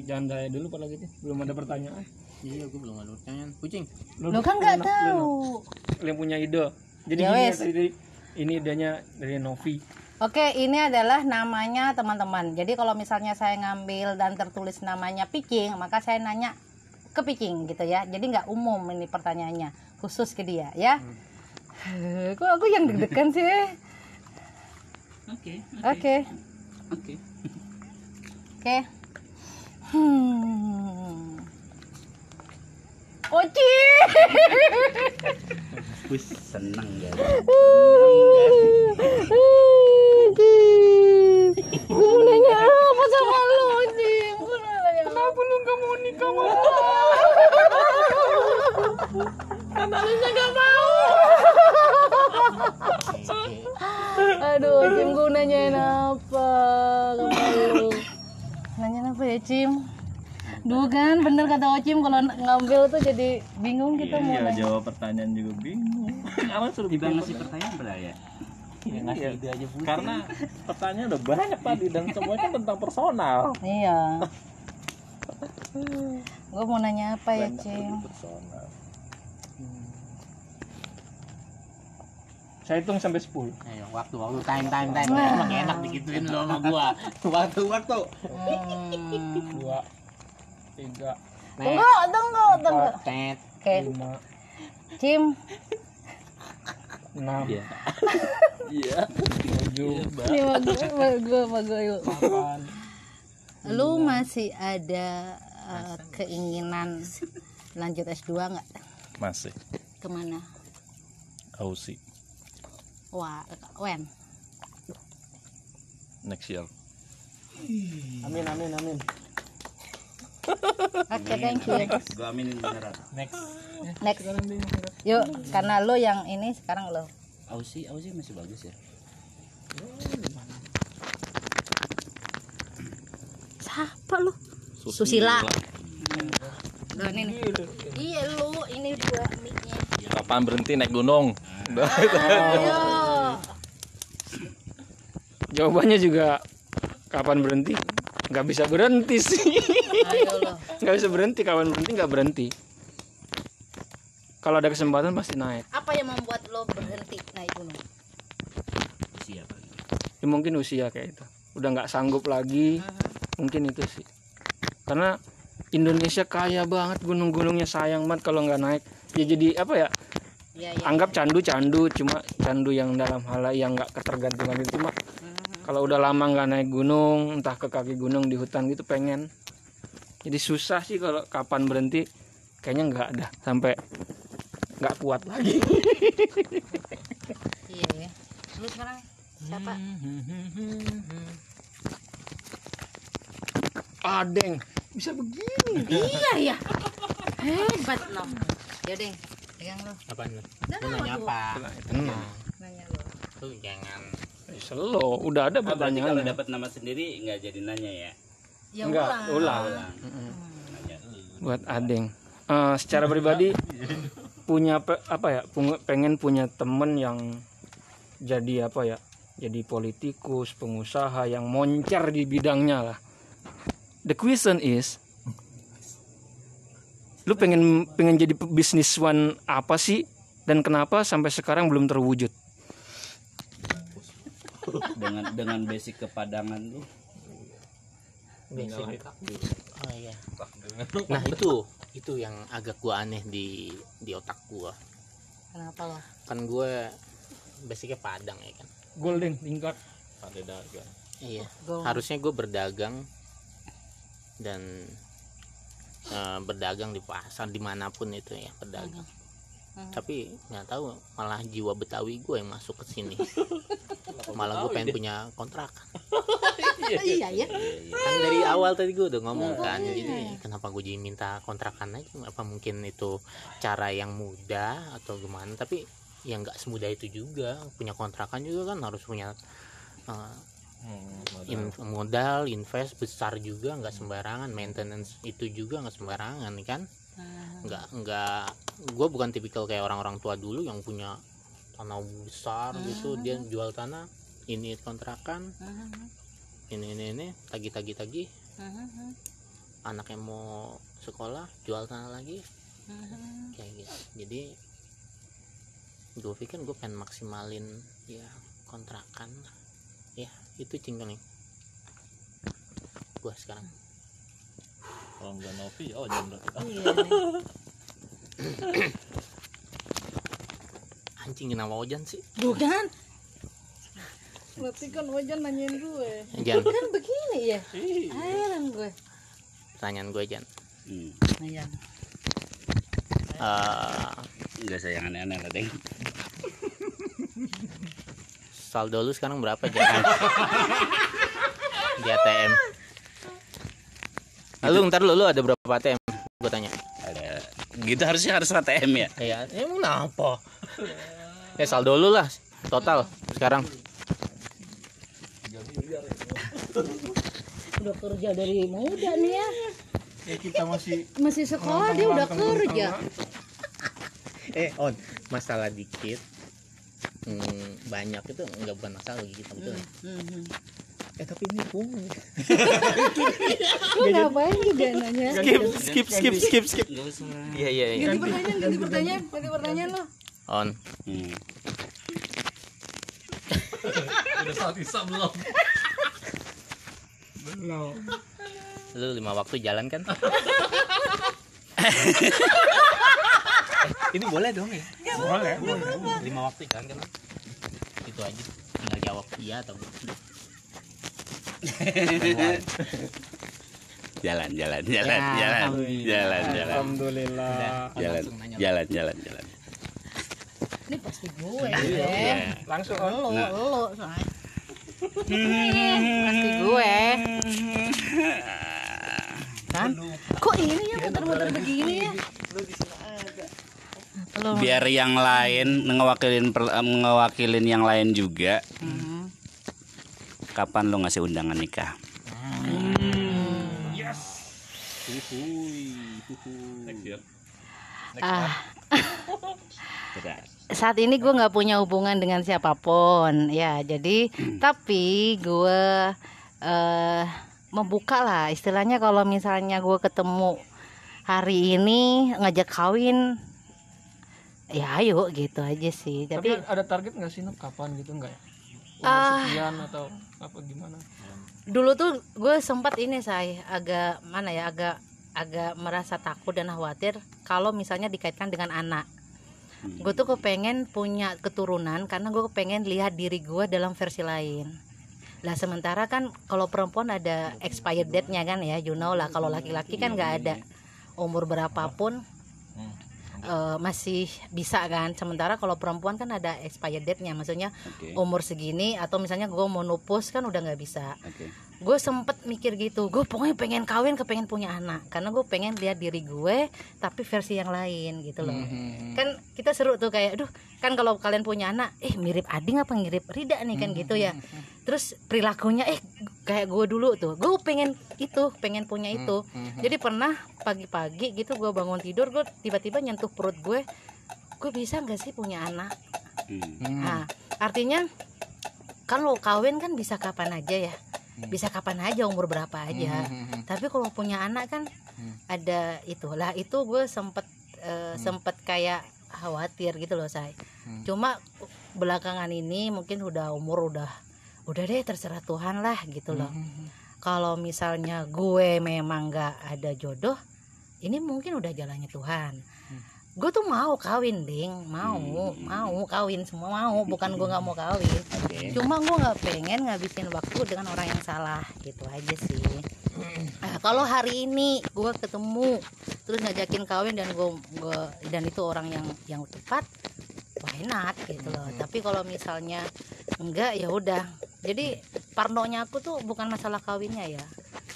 Jangan saya dulu pada gitu. Belum ada pertanyaan. Iya, gue belum ada pertanyaan. Kucing. Lu kan nggak tahu. Yang punya ide. Jadi Ya gini wes. ya, ini idenya dari Novi. Oke, ini adalah namanya teman-teman. Jadi kalau misalnya saya ngambil dan tertulis namanya Picing, maka saya nanya ke Picing gitu ya. Jadi nggak umum ini pertanyaannya, khusus ke dia ya. Kok aku yang deg-degan sih? Oke. Oke. Oke. Oke. Oci. Wis seneng ya. Gue nanya apa sama lu, Cim? Kenapa lu gak mau nikah sama gue? Karena lu gak mau. Aduh, Cim, gue nanyain apa sama lu? Nanyain apa ya, Cim? Duh kan, bener kata Ocim kalau ngambil tuh jadi bingung kita mau nanya. Jawab pertanyaan juga bingung. Aman suruh Tiba ngasih pertanyaan beraya. Ngasih ide aja Bu. Karena pertanyaan udah banyak tadi dan semuanya tentang personal. Iya. Gue mau nanya apa ya, Cim? Personal. Saya hitung sampai 10. Ayo, waktu time. Emang enak digituin lo sama gua. Waktu. 2 3 Tunggu. Tet. Oke, 5 Cim. 6 Iya. Iya. 7 Ini mah gue yuk. 8 Lu masih ada keinginan lanjut S2 nggak? Masih. Kemana? Aussie Wah, when? next year. Amin. Oke, thank you. Gua aminin beneran. Next. Next. Yuk, karena lo yang ini sekarang lo. Aussie masih bagus ya. Siapa lu? Susila. Loh, ini. Iya lu, ini dua mic-nya. Kapan berhenti naik gunung? Ayo. Jawabannya juga kapan berhenti? Nggak bisa berhenti sih. Ayo lo. Nggak bisa berhenti, kapan berhenti nggak berhenti. Kalau ada kesempatan pasti naik. Apa yang membuat lo berhenti naik gunung? Usia paling. Ya, mungkin usia kayak itu. Udah nggak sanggup lagi. Mungkin itu sih. Karena Indonesia kaya banget gunung-gunungnya, sayang banget kalau nggak naik. Ya jadi apa ya? Iya. Anggap candu cuma candu yang dalam hal yang nggak ketergantungan itu cuma kalau udah lama nggak naik gunung, entah ke kaki gunung di hutan gitu pengen. Jadi susah sih kalau kapan berhenti, kayaknya nggak ada sampai nggak kuat lagi. Iya ya. Lu sekarang siapa? Adeng bisa begini. Iya ya. Hebat lo. Ya deh, pegang lo. Apaan lu? Nah, Lu nanya apa? Nanya lo. Lu jangan. Slow, udah ada Berarti kalau pertanyaan. dapat nama sendiri nggak jadi nanya ya. Ya Enggak, ulang. Nanya. Buat Adeng. secara pribadi pengen punya temen yang jadi jadi politikus, pengusaha yang moncer di bidangnya lah. The question is, lu pengen jadi businessman apa sih, dan kenapa sampai sekarang belum terwujud? Dengan basic kepadangan lu. Basic. Oh iya. Nah itu yang agak gua aneh di otak gua. Kenapa lo? Kan gua basicnya Padang ya kan. Golden tingkat. pada dagang. Iya. Go. Harusnya gue berdagang dan berdagang di pasar dimanapun itu ya berdagang. Tapi nggak tahu malah jiwa Betawi gue yang masuk ke sini. Malah gue pengen punya kontrak. Iya ya. Kan dari awal tadi gue udah ngomong kan, jadi kenapa gue jadi minta kontrakan aja? Apa mungkin itu cara yang mudah atau gimana? Tapi ya nggak semudah itu juga. Punya kontrakan juga kan harus punya modal, invest besar juga, nggak sembarangan. Maintenance itu juga nggak sembarangan kan? Nggak. Gue bukan tipikal kayak orang-orang tua dulu yang punya tanah besar gitu, dia jual tanah, ini kontrakan, ini tagi, anaknya mau sekolah jual tanah lagi, kayak gitu. Jadi gue pikir gue pengen maksimalin ya kontrakan, ya itu cingkeng nih gue sekarang. Kalau nggak Novi, jam berapa? Anjing, kenapa Ojan sih? Bukan. Berarti kan Ojan nanyain gue. Jan, Kan begini ya. Heran gue. pertanyaan gue Jan. Iya. Enggak saya yang aneh-aneh lah, Deng. Saldo lu sekarang berapa Jan? Di ATM. Lalu ntar lu ada berapa ATM? Gue tanya. Ada. Gitu harus ATM ya. Ya, emang kenapa? Ya saldo lu lah total sekarang. Udah kerja dari muda nih ya. Kita Masih sekolah dia udah kerja. On masalah dikit, banyak itu nggak bukan masalah bagi kita betul. Tapi ini pungut. Lu ngapain juga nanya? Skip. Enggak usah. Iya. Ganti pertanyaan lo. On. Udah saat isya belum? belum. Lu 5 waktu jalan kan? Ini boleh dong ya? Boleh. 5 waktu jalan kan? Itu aja. Tinggal jawab iya atau enggak. Jalan. Alhamdulillah. Jalan. Ini pasti gue. Langsung Lo soalnya. Pasti gue. Kan? Kok ini ya muter-muter begini ya? Biar yang lain ngewakilin yang lain juga. Kapan lo ngasih undangan nikah? Saat ini gue nggak punya hubungan dengan siapapun ya, jadi tapi gue membuka lah istilahnya. Kalau misalnya gue ketemu hari ini ngajak kawin, ya ayo gitu aja sih. Tapi Tapi ada target nggak sih, Nuk? Kapan gitu nggak ya? Umur sekian atau apa gimana? dulu tuh gue sempat ini agak merasa takut dan khawatir kalau misalnya dikaitkan dengan anak. Gue tuh kepengen punya keturunan karena gue kepengen lihat diri gue dalam versi lain. Lah sementara kan kalau perempuan ada expired date-nya kan ya, you know lah. Kalau laki-laki kan nggak ada, umur berapapun masih bisa kan. Sementara kalau perempuan kan ada expired date-nya, maksudnya umur segini atau misalnya gue mau nupus kan udah nggak bisa. gue sempet mikir gitu, gue pokoknya pengen kawin, kepengen punya anak, karena gue pengen lihat diri gue tapi versi yang lain gitu loh. Kan kita seru tuh kayak, aduh kan kalau kalian punya anak, mirip Ading apa mirip Rida nih kan gitu ya. Terus perilakunya kayak gue dulu tuh, gue pengen punya itu. Jadi pernah pagi-pagi gitu gue bangun tidur, gue tiba-tiba nyentuh perut gue bisa nggak sih punya anak? Nah artinya kan lo kawin kan bisa kapan aja ya, bisa kapan aja, umur berapa aja. Tapi kalau punya anak kan ada itulah, itu gue sempet kayak khawatir gitu loh saya. Cuma belakangan ini mungkin umur udah deh, terserah Tuhan lah gitu loh. Kalau misalnya gue memang nggak ada jodoh, ini mungkin udah jalannya Tuhan. Gue tuh mau kawin, Ding, mau kawin, semua mau, bukan gue nggak mau kawin. Cuma gue nggak pengen ngabisin waktu dengan orang yang salah, gitu aja sih. Nah, kalau hari ini gue ketemu terus ngajakin kawin dan itu orang yang tepat, why not gitu loh. Tapi kalau misalnya enggak, ya udah. Jadi parnonya aku tuh bukan masalah kawinnya ya,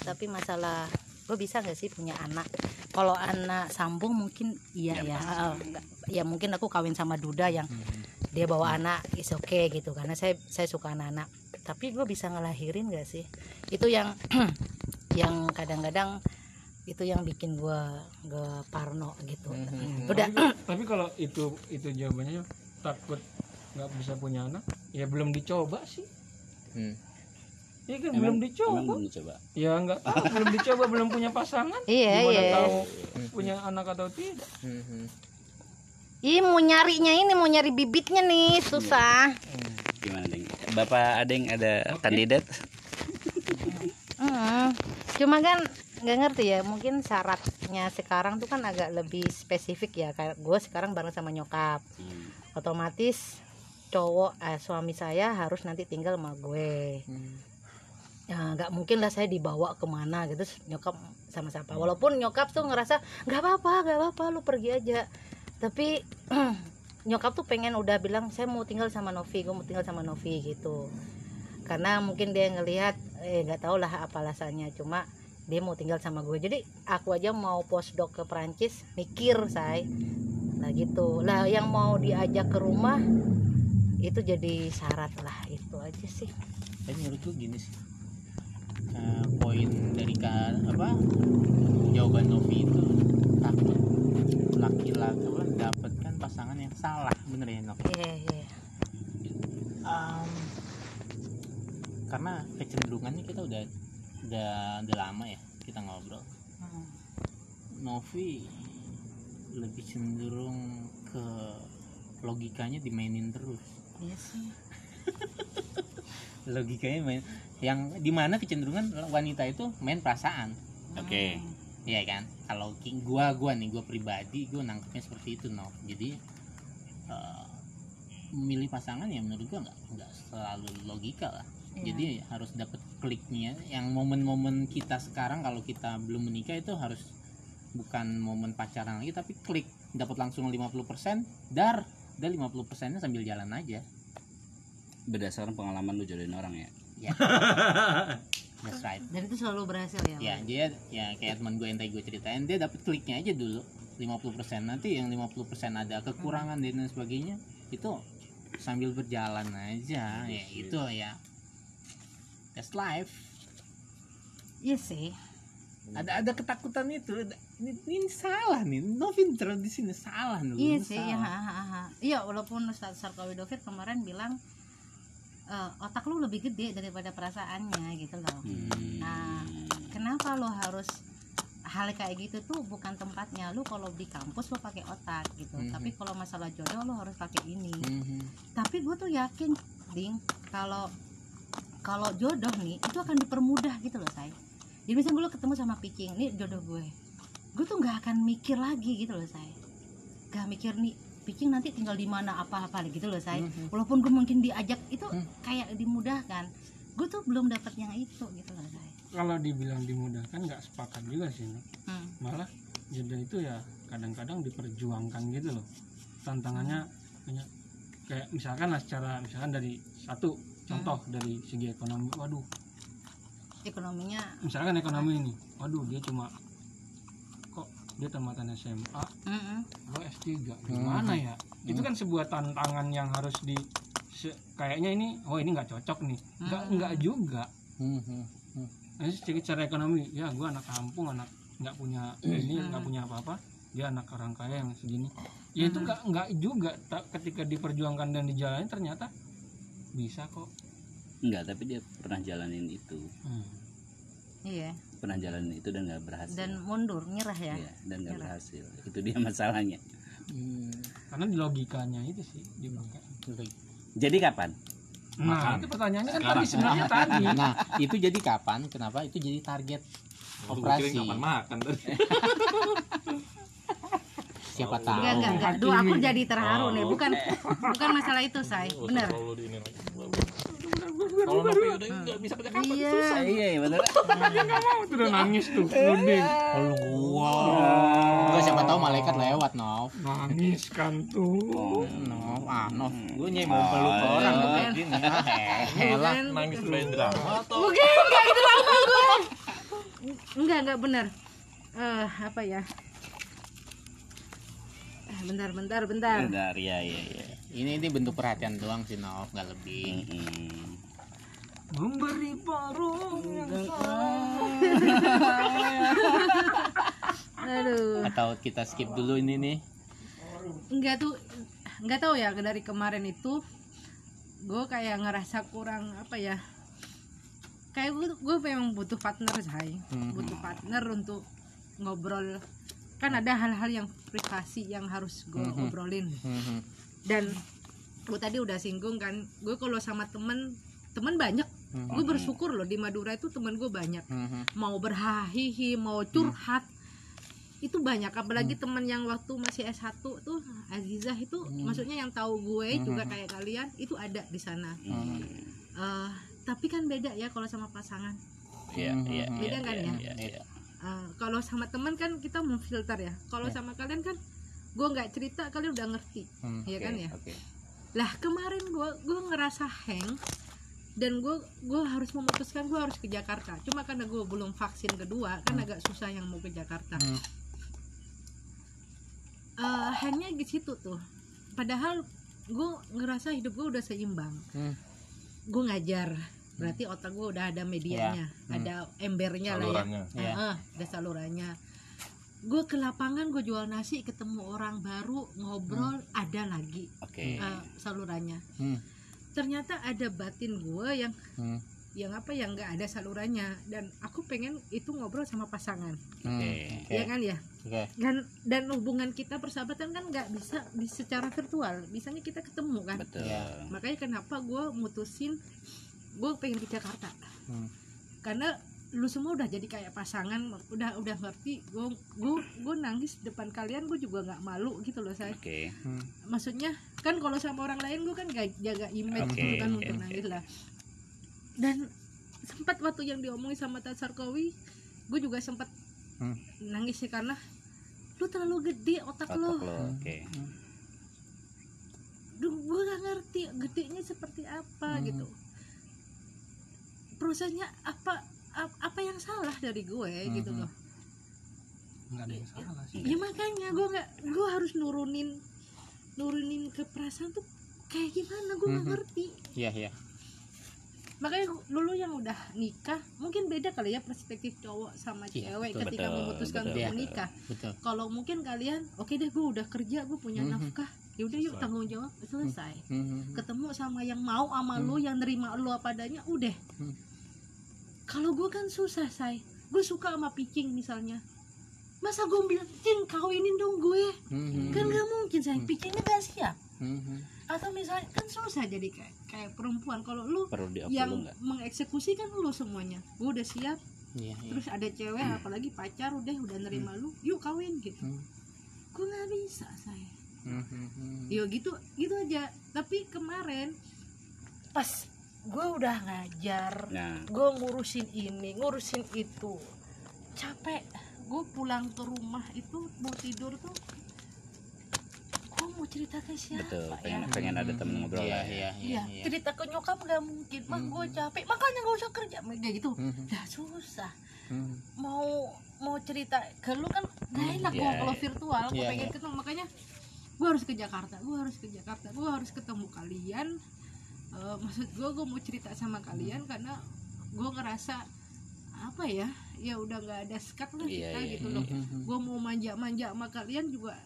tapi masalah gue bisa nggak sih punya anak. Kalau anak sambung mungkin iya ya mungkin aku kawin sama Duda yang dia bawa anak, is okay gitu, karena saya suka anak-anak. Tapi gue bisa ngelahirin nggak sih, itu yang yang kadang-kadang itu yang bikin gue parno gitu. Udah. Tapi kalau itu jawabannya takut nggak bisa punya anak, ya belum dicoba sih. Iya kan, belum dicoba. Ya nggak tahu, belum dicoba, belum punya pasangan. Gimana tahu punya anak atau tidak? Mau nyari bibitnya nih susah. Gimana Deng? Bapak Adeng ada kandidat? Cuma kan nggak ngerti ya, mungkin syaratnya sekarang tuh kan agak lebih spesifik ya. Kayak gue sekarang bareng sama nyokap, otomatis suami saya harus nanti tinggal sama gue. Ya nggak mungkin lah saya dibawa kemana gitu nyokap sama siapa. Walaupun nyokap tuh ngerasa nggak apa-apa lu pergi aja, tapi nyokap tuh pengen, udah bilang saya mau tinggal sama Novi, gue mau tinggal sama Novi gitu. Karena mungkin dia ngelihat nggak tahu lah apa alasannya, cuma dia mau tinggal sama gue. Jadi aku aja mau postdoc ke Perancis mikir saya lah gitu lah, yang mau diajak ke rumah itu jadi syarat lah, itu aja sih. Tapi menurut gue gini sih, poin dari jawaban Novi itu takut laki-laki mendapatkan pasangan yang salah, bener ya Novi? Iya. Karena kecenderungannya kita udah lama ya kita ngobrol. Novi lebih cenderung ke logikanya dimainin terus. Iya sih. Logikanya main, yang dimana kecenderungan wanita itu main perasaan. Oke. Iya kan? Kalau gua pribadi gua nangkepnya seperti itu, no. Jadi memilih pasangan ya menurut gua nggak selalu logika lah. Jadi harus dapet kliknya. Yang momen-momen kita sekarang kalau kita belum menikah itu harus bukan momen pacaran lagi, tapi klik, dapat langsung 50%, dan 50%-nya sambil jalan aja. Berdasarkan pengalaman lu jodohin orang ya? Ya. That's right. Dan itu selalu berhasil ya? Ya, dia ya kayak teman gue yang tadi gue ceritain, dia dapat kliknya aja dulu 50%, nanti yang 50% ada kekurangan dan sebagainya itu sambil berjalan aja. Ya itu ya. That's life. Iya sih. Ada ketakutan itu. Ini salah nih. Novin terus di sini salah nih. Iya sih. Iya, walaupun Ustaz Sarkawidofir kemarin bilang otak lu lebih gede daripada perasaannya gitu loh. Nah, kenapa lo harus hal kayak gitu tuh bukan tempatnya. Lu kalau di kampus lo pakai otak gitu. Tapi kalau masalah jodoh lo harus pakai ini. Tapi gue tuh yakin, Ding, kalau jodoh nih itu akan dipermudah gitu loh, say. Jadi misalnya gue ketemu sama Picing, nih jodoh gue tuh nggak akan mikir lagi gitu loh, say. Gak mikir nih Picing nanti tinggal di mana apa-apa gitu loh, say. Walaupun gue mungkin diajak itu kayak dimudahkan, gue tuh belum dapat yang itu gitu loh, say. Kalau dibilang dimudahkan nggak sepakat juga sih, malah jodoh itu ya kadang-kadang diperjuangkan gitu loh. Tantangannya banyak, kayak misalkan dari satu contoh dari segi ekonomi, waduh ekonominya. Misalkan ekonomi ini, waduh dia cuma kok dia tamatan SMA, gue S3, gimana ya? Itu kan sebuah tantangan yang harus kayaknya ini, oh ini nggak cocok nih, nggak juga. Nah, secara ekonomi, ya gue anak kampung, anak nggak punya ini, nggak punya apa-apa, dia anak orang kaya yang segini, ya itu nggak juga. Ketika diperjuangkan dan dijalani ternyata bisa kok. Enggak, tapi dia pernah jalanin itu. Iya. Pernah jalanin itu dan nggak berhasil. Dan mundur, nyerah ya. Iya, dan nggak berhasil. Itu dia masalahnya. Karena di logikanya itu sih dipakai. Jadi kapan? Nah, itu pertanyaannya kan tadi sebenarnya tadi. Nah, itu jadi kapan? Kenapa itu jadi target operasi? Kapan makan tadi? Siapa tahu. Enggak. Duh, aku jadi terharu nih. Bukan masalah itu, Say. Bener. Kalau Novi udah nggak bisa kerja kapan susah. Iya, benar. Udah nangis tuh, nuding. Gua siapa tahu malaikat lewat, Nov. Nangis kan tuh. Nov. Gue mau peluk orang begini. Helah. Nangis main drama atau Bukan, enggak itu lama gue. Enggak benar. Apa ya? Bentar. Bentar, iya. Ini bentuk perhatian doang sih, Nov, nggak lebih. Memberi parung yang Aduh. Atau kita skip dulu ini nih. Enggak tahu ya, dari kemarin itu gue kayak ngerasa kurang apa ya, kayak gue memang butuh partner, Say. Butuh partner untuk ngobrol, kan ada hal-hal yang privasi yang harus gue obrolin. Dan gue tadi udah singgung kan, gue kalau sama temen banyak, gue bersyukur loh di Madura itu temen gue banyak, mau berhahihi, mau curhat, itu banyak. Apalagi temen yang waktu masih S1 tuh, Azizah itu, maksudnya yang tahu gue juga kayak kalian, itu ada di sana. Tapi kan beda ya kalau sama pasangan. Beda kan ya. Kalau sama teman kan kita memfilter ya. Kalau sama kalian kan gue nggak cerita, kalian udah ngerti, ya kan ya. Lah kemarin gue ngerasa hang, dan gue harus memutuskan gue harus ke Jakarta. Cuma karena gue belum vaksin kedua, kan agak susah yang mau ke Jakarta. Hangnya di situ tuh. Padahal gue ngerasa hidup gue udah seimbang. Gue ngajar, berarti otak gue udah ada medianya, ada embernya lah ya. Ada salurannya. Gue ke lapangan, gue jual nasi, ketemu orang baru, ngobrol, ada lagi salurannya. Ternyata ada batin gue yang nggak ada salurannya, dan aku pengen itu ngobrol sama pasangan. Ya kan ya. Dan hubungan kita persahabatan kan nggak bisa secara virtual, bisanya kita ketemu kan. Makanya kenapa gue mutusin gue pengen ke Jakarta, karena lu semua udah jadi kayak pasangan, udah ngerti. Gue nangis depan kalian, gue juga nggak malu gitu loh, Say. Maksudnya kan kalau sama orang lain gue kan gak jaga image gitu kan untuk nangis lah. Dan sempat waktu yang diomongin sama Tat Sarkowi, gue juga sempat nangis sih, karena lu terlalu gede otak lo. Gue gak ngerti gedenya seperti apa gitu. Prosesnya apa yang salah dari gue gitu loh. Nggak ada yang salah sih. Ya makanya gue harus nurunin ke perasaan tuh kayak gimana, gue nggak ngerti. Iya. Makanya dulu yang udah nikah mungkin beda kali ya perspektif cowok sama cewek ketika memutuskan untuk menikah. Kalau mungkin kalian oke deh, gue udah kerja, gue punya nafkah, yaudah yuk tanggung jawab, selesai. Ketemu sama yang mau sama lu, yang nerima lu apa adanya, udah. Kalau gue kan susah, Say. Gue suka sama Picing misalnya, masa gue bilang Cing kawinin dong gue, kan gak mungkin, Say. Picingnya gak siap. Atau misalnya kan susah jadi kayak perempuan. Kalau lu yang mengeksekusi kan lu semuanya, gue udah siap. Terus ada cewek apalagi pacar udah nerima lu, yuk kawin gitu. Gue nggak bisa, Say. Yo gitu aja. Tapi kemarin pas gue udah ngajar, gue ngurusin ini ngurusin itu, capek. Gue pulang ke rumah itu mau tidur tuh, gue gue mau cerita ke siapa Betul, ya? pengen ada temen ngobrol lah ya. Iya, cerita ke nyokap gak mungkin, mah gue capek, makanya gak usah kerja, kayak gitu. Dah susah. Mau cerita ke lu kan gak enak gua kalau virtual, gue pengen ketemu, makanya gue harus ke Jakarta, gue harus ketemu kalian. Maksud gue mau cerita sama kalian karena gue ngerasa apa ya udah nggak ada sekat lah kita gitu loh. Gue mau manja sama kalian juga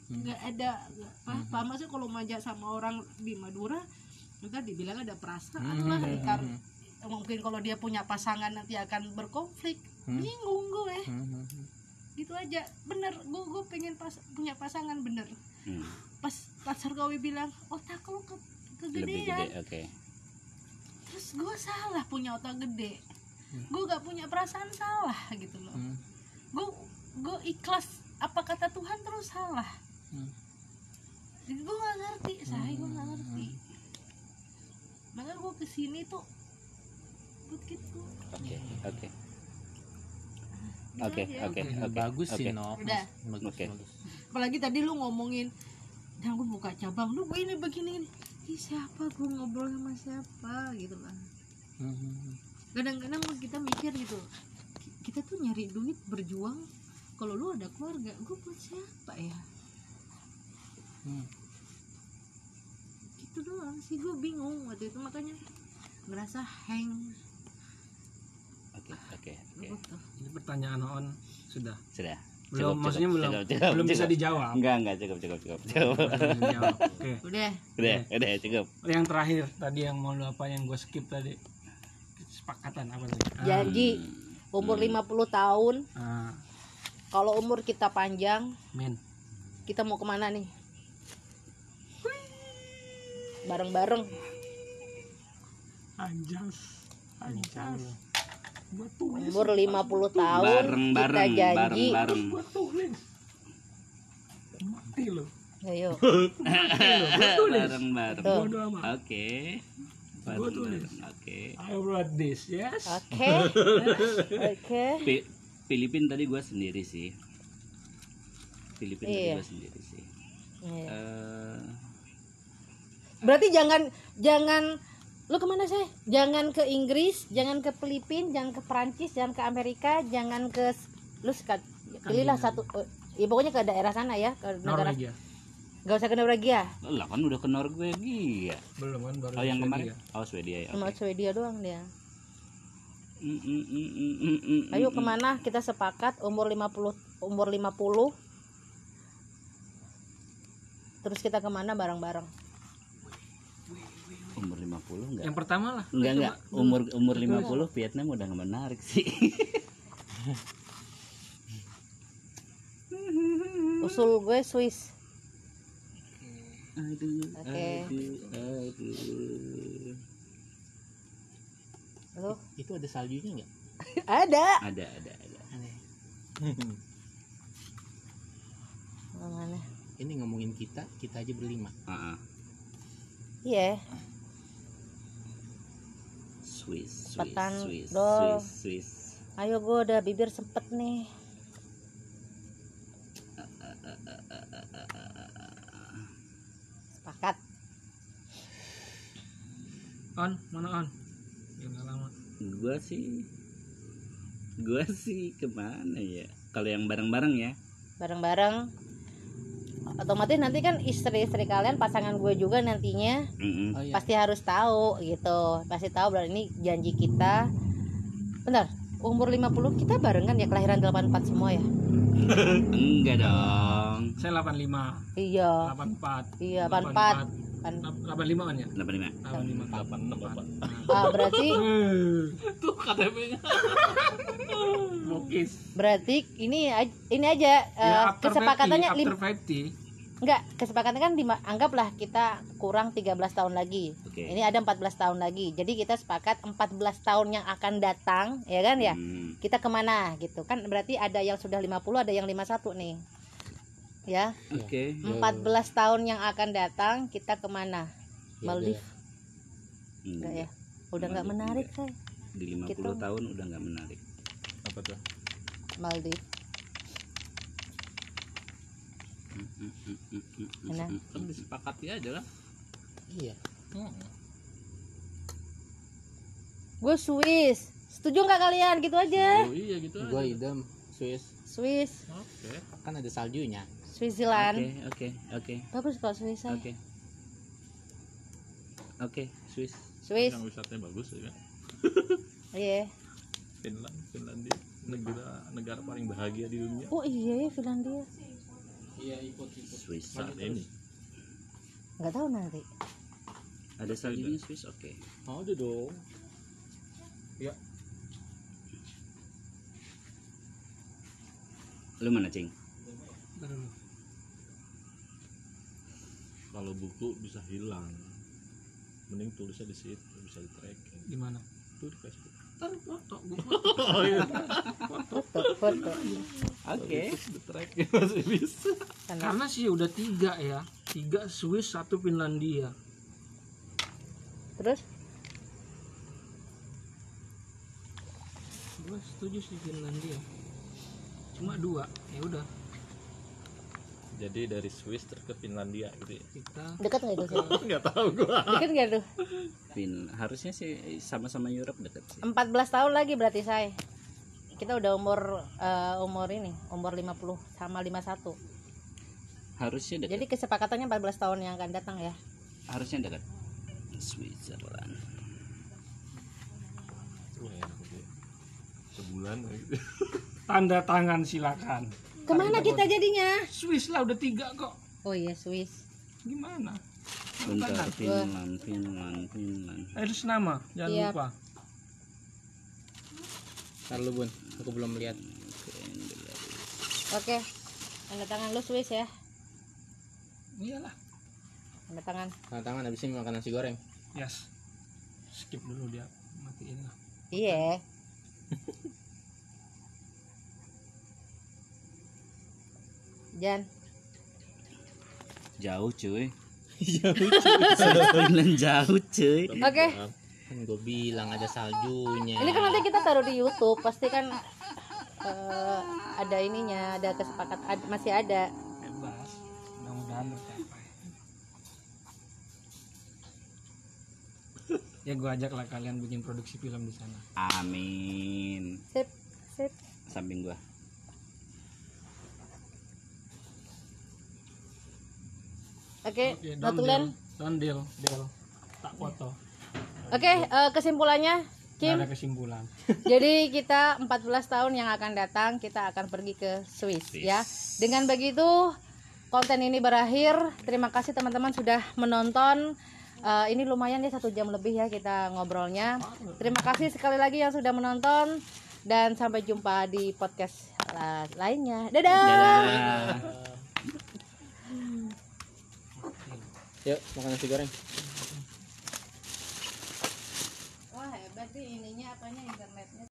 nggak ada apa. Maksudnya kalau manja sama orang di Madura ntar dibilang ada perasaan lah, ntar mungkin kalau dia punya pasangan nanti akan berkonflik. Bingung gue gitu aja. Bener, gue pengen punya pasangan bener. Pas Sarkawi bilang otak lu kegedean, terus gue salah punya otak gede. Gue gak punya perasaan salah gitu loh. Gue ikhlas apa kata Tuhan terus salah. Jadi gue gak ngerti, gue gak ngerti. Makanya gue kesini tuh begitu. Oke. Bagus sih, no. Udah. Bagus. Apalagi tadi lu ngomongin, dan gue buka cabang, lu begini. Ih, siapa gue ngobrol sama siapa gitu kan. Kadang-kadang kita mikir gitu, kita tuh nyari duit berjuang, kalau lu ada keluarga, gue buat siapa ya? Gitu doang sih, gue bingung waktu itu, makanya ngerasa hang. Oke. Ini pertanyaan On sudah. Cukup, Belum, maksudnya cukup. belum bisa dijawab. Enggak, cukup. Belum dijawab. Oke. Udah Cukup. Yang terakhir tadi yang mau lu apa yang gue skip tadi? Kesepakatan apa tadi? janji umur 50 tahun, kalau umur kita panjang, Men. kita mau kemana nih? Bareng-bareng. Anjas. Gua tulis. Umur 50 tahun kita janji. Gua tulis. Mati lo. Ayo. Bareng. Bodo amat. Oke. Gua tulis. Oke. I wrote this, yes. Oke. Filipin tadi gue sendiri sih. Iya. Iya. Berarti jangan lu kemana sih? Jangan ke Inggris, jangan ke Filipina, jangan ke Perancis, jangan ke Amerika, jangan ke lu pilihlah satu. Ya pokoknya ke daerah sana ya, ke negara. Norwegia. Gak usah ke Norwegia. Lah kan udah ke Norwegia. Belum kan baru. Oh yang Swedia. kemarin? Swedia ya. Cuma Swedia doang dia. Mm. Ayo kemana? Kita sepakat umur 50. Terus kita kemana bareng-bareng? Umur 50 enggak? Yang pertama lah. Enggak. Umur 50 Vietnam udah nggak menarik sih. Usul gue Swiss. Aduh. Lu? Itu ada saljunya nggak? Ada. Ada. Mana? Ini ngomongin kita aja berlima. Iya. Swiss. Ayo gue udah bibir sempet nih. Sepakat. On, mana On? Ya nggak lama. Gua sih kemana ya? Kalau yang bareng-bareng ya. Bareng-bareng. Otomatis nanti kan istri-istri kalian, pasangan gue juga nantinya Oh, iya. pasti harus tahu gitu. Pasti tahu berarti ini janji kita. Bentar, umur 50 kita barengan ya, kelahiran 84 semua ya? Enggak dong. Saya 85. Iya. 84. Iya, 84. 85 kan ya? 85. 85. Berarti Tuh KTP-nya. Bokis. berarti ini aja After kesepakatannya 50. enggak, kesepakatan kan anggaplah kita kurang 13 tahun lagi. Oke. Ini ada 14 tahun lagi. Jadi kita sepakat 14 tahun yang akan datang, ya kan ya? Kita kemana gitu kan, berarti ada yang sudah 50, ada yang 51 nih. Ya. Oke. 14 tahun yang akan datang kita kemana? Maldives. Enggak ya? Udah enggak menarik, saya. Di 50 Gitu. tahun udah nggak menarik. Apa tuh? Maldives. Enak. Kan disepakati aja lah. Iya. Gue Swiss. Setuju nggak kalian? Gitu aja. Oh iya gitu Gua aja. idem Swiss. Swiss, Oke. Kan ada saljunya. Switzerland. Oke. Bagus kok Swiss. Say. Oke, Swiss. Swiss. Yang wisatanya bagus ya kan. Iya. Finlandia negara paling bahagia di dunia Oh iya ya Finlandia. Iya, ikut. Swiss. saat ini. Nggak tahu nanti. Ada saljunya Swiss, oke. Ada dong. Lu mana, Cing? Kalau buku bisa hilang, mending tulisnya di situ, bisa di tracking. Di mana? Tuh di Facebook. Foto. Oke. Di tracking masih bisa. Karena sih udah 3 ya. 3 Swiss, 1 Finlandia. Terus? Gue setuju sih Finlandia. Cuma 2, ya udah. Jadi dari Swiss ke Finlandia gitu ya. Kita Dekat nggak itu sih? Nggak tahu gua. Dekat nggak tuh? Harusnya sih sama-sama Europe dekat sih. 14 tahun lagi berarti saya. Kita udah umur 50 sama 51. Harusnya dekat. Jadi kesepakatannya 14 tahun yang akan datang ya. Harusnya dekat. Switzerland. Wah, enak gitu. Sebulan gitu. tanda tangan silakan. Kemana kita jadinya? Swiss lah udah 3 kok. Oh iya Swiss. Gimana? Bentar, Finland. Harus nama, jangan Iya. lupa. Ntar lu Bun, aku belum lihat. Oke. Tanda tangan lu Swiss ya. Iyalah. Tanda tangan. Tanda tangan habis ini makan nasi goreng. Yes. Skip dulu dia, matiin lah. Iya. Jan. Jauh cuy. Finland jauh cuy. Oke. Kan gue bilang ada saljunya. Ini kan nanti kita taruh di YouTube, pasti kan ada ininya, ada kesepakatan, masih ada. Bebas. Mudah-mudahan tercapai. Ya gue ajak lah kalian bikin produksi film di sana. Amin. Sip, sip. Samping gua. Oke, Oke, notulen. don't deal. Tak foto. Oke, kesimpulannya, Nggak Kim. ada kesimpulan. Jadi kita 14 tahun yang akan datang kita akan pergi ke Swiss ya. Dengan begitu konten ini berakhir. Terima kasih teman-teman sudah menonton. Ini lumayan ya 1 jam lebih ya kita ngobrolnya. Terima kasih sekali lagi yang sudah menonton dan sampai jumpa di podcast lainnya. Dadah. Yuk, makan nasi goreng.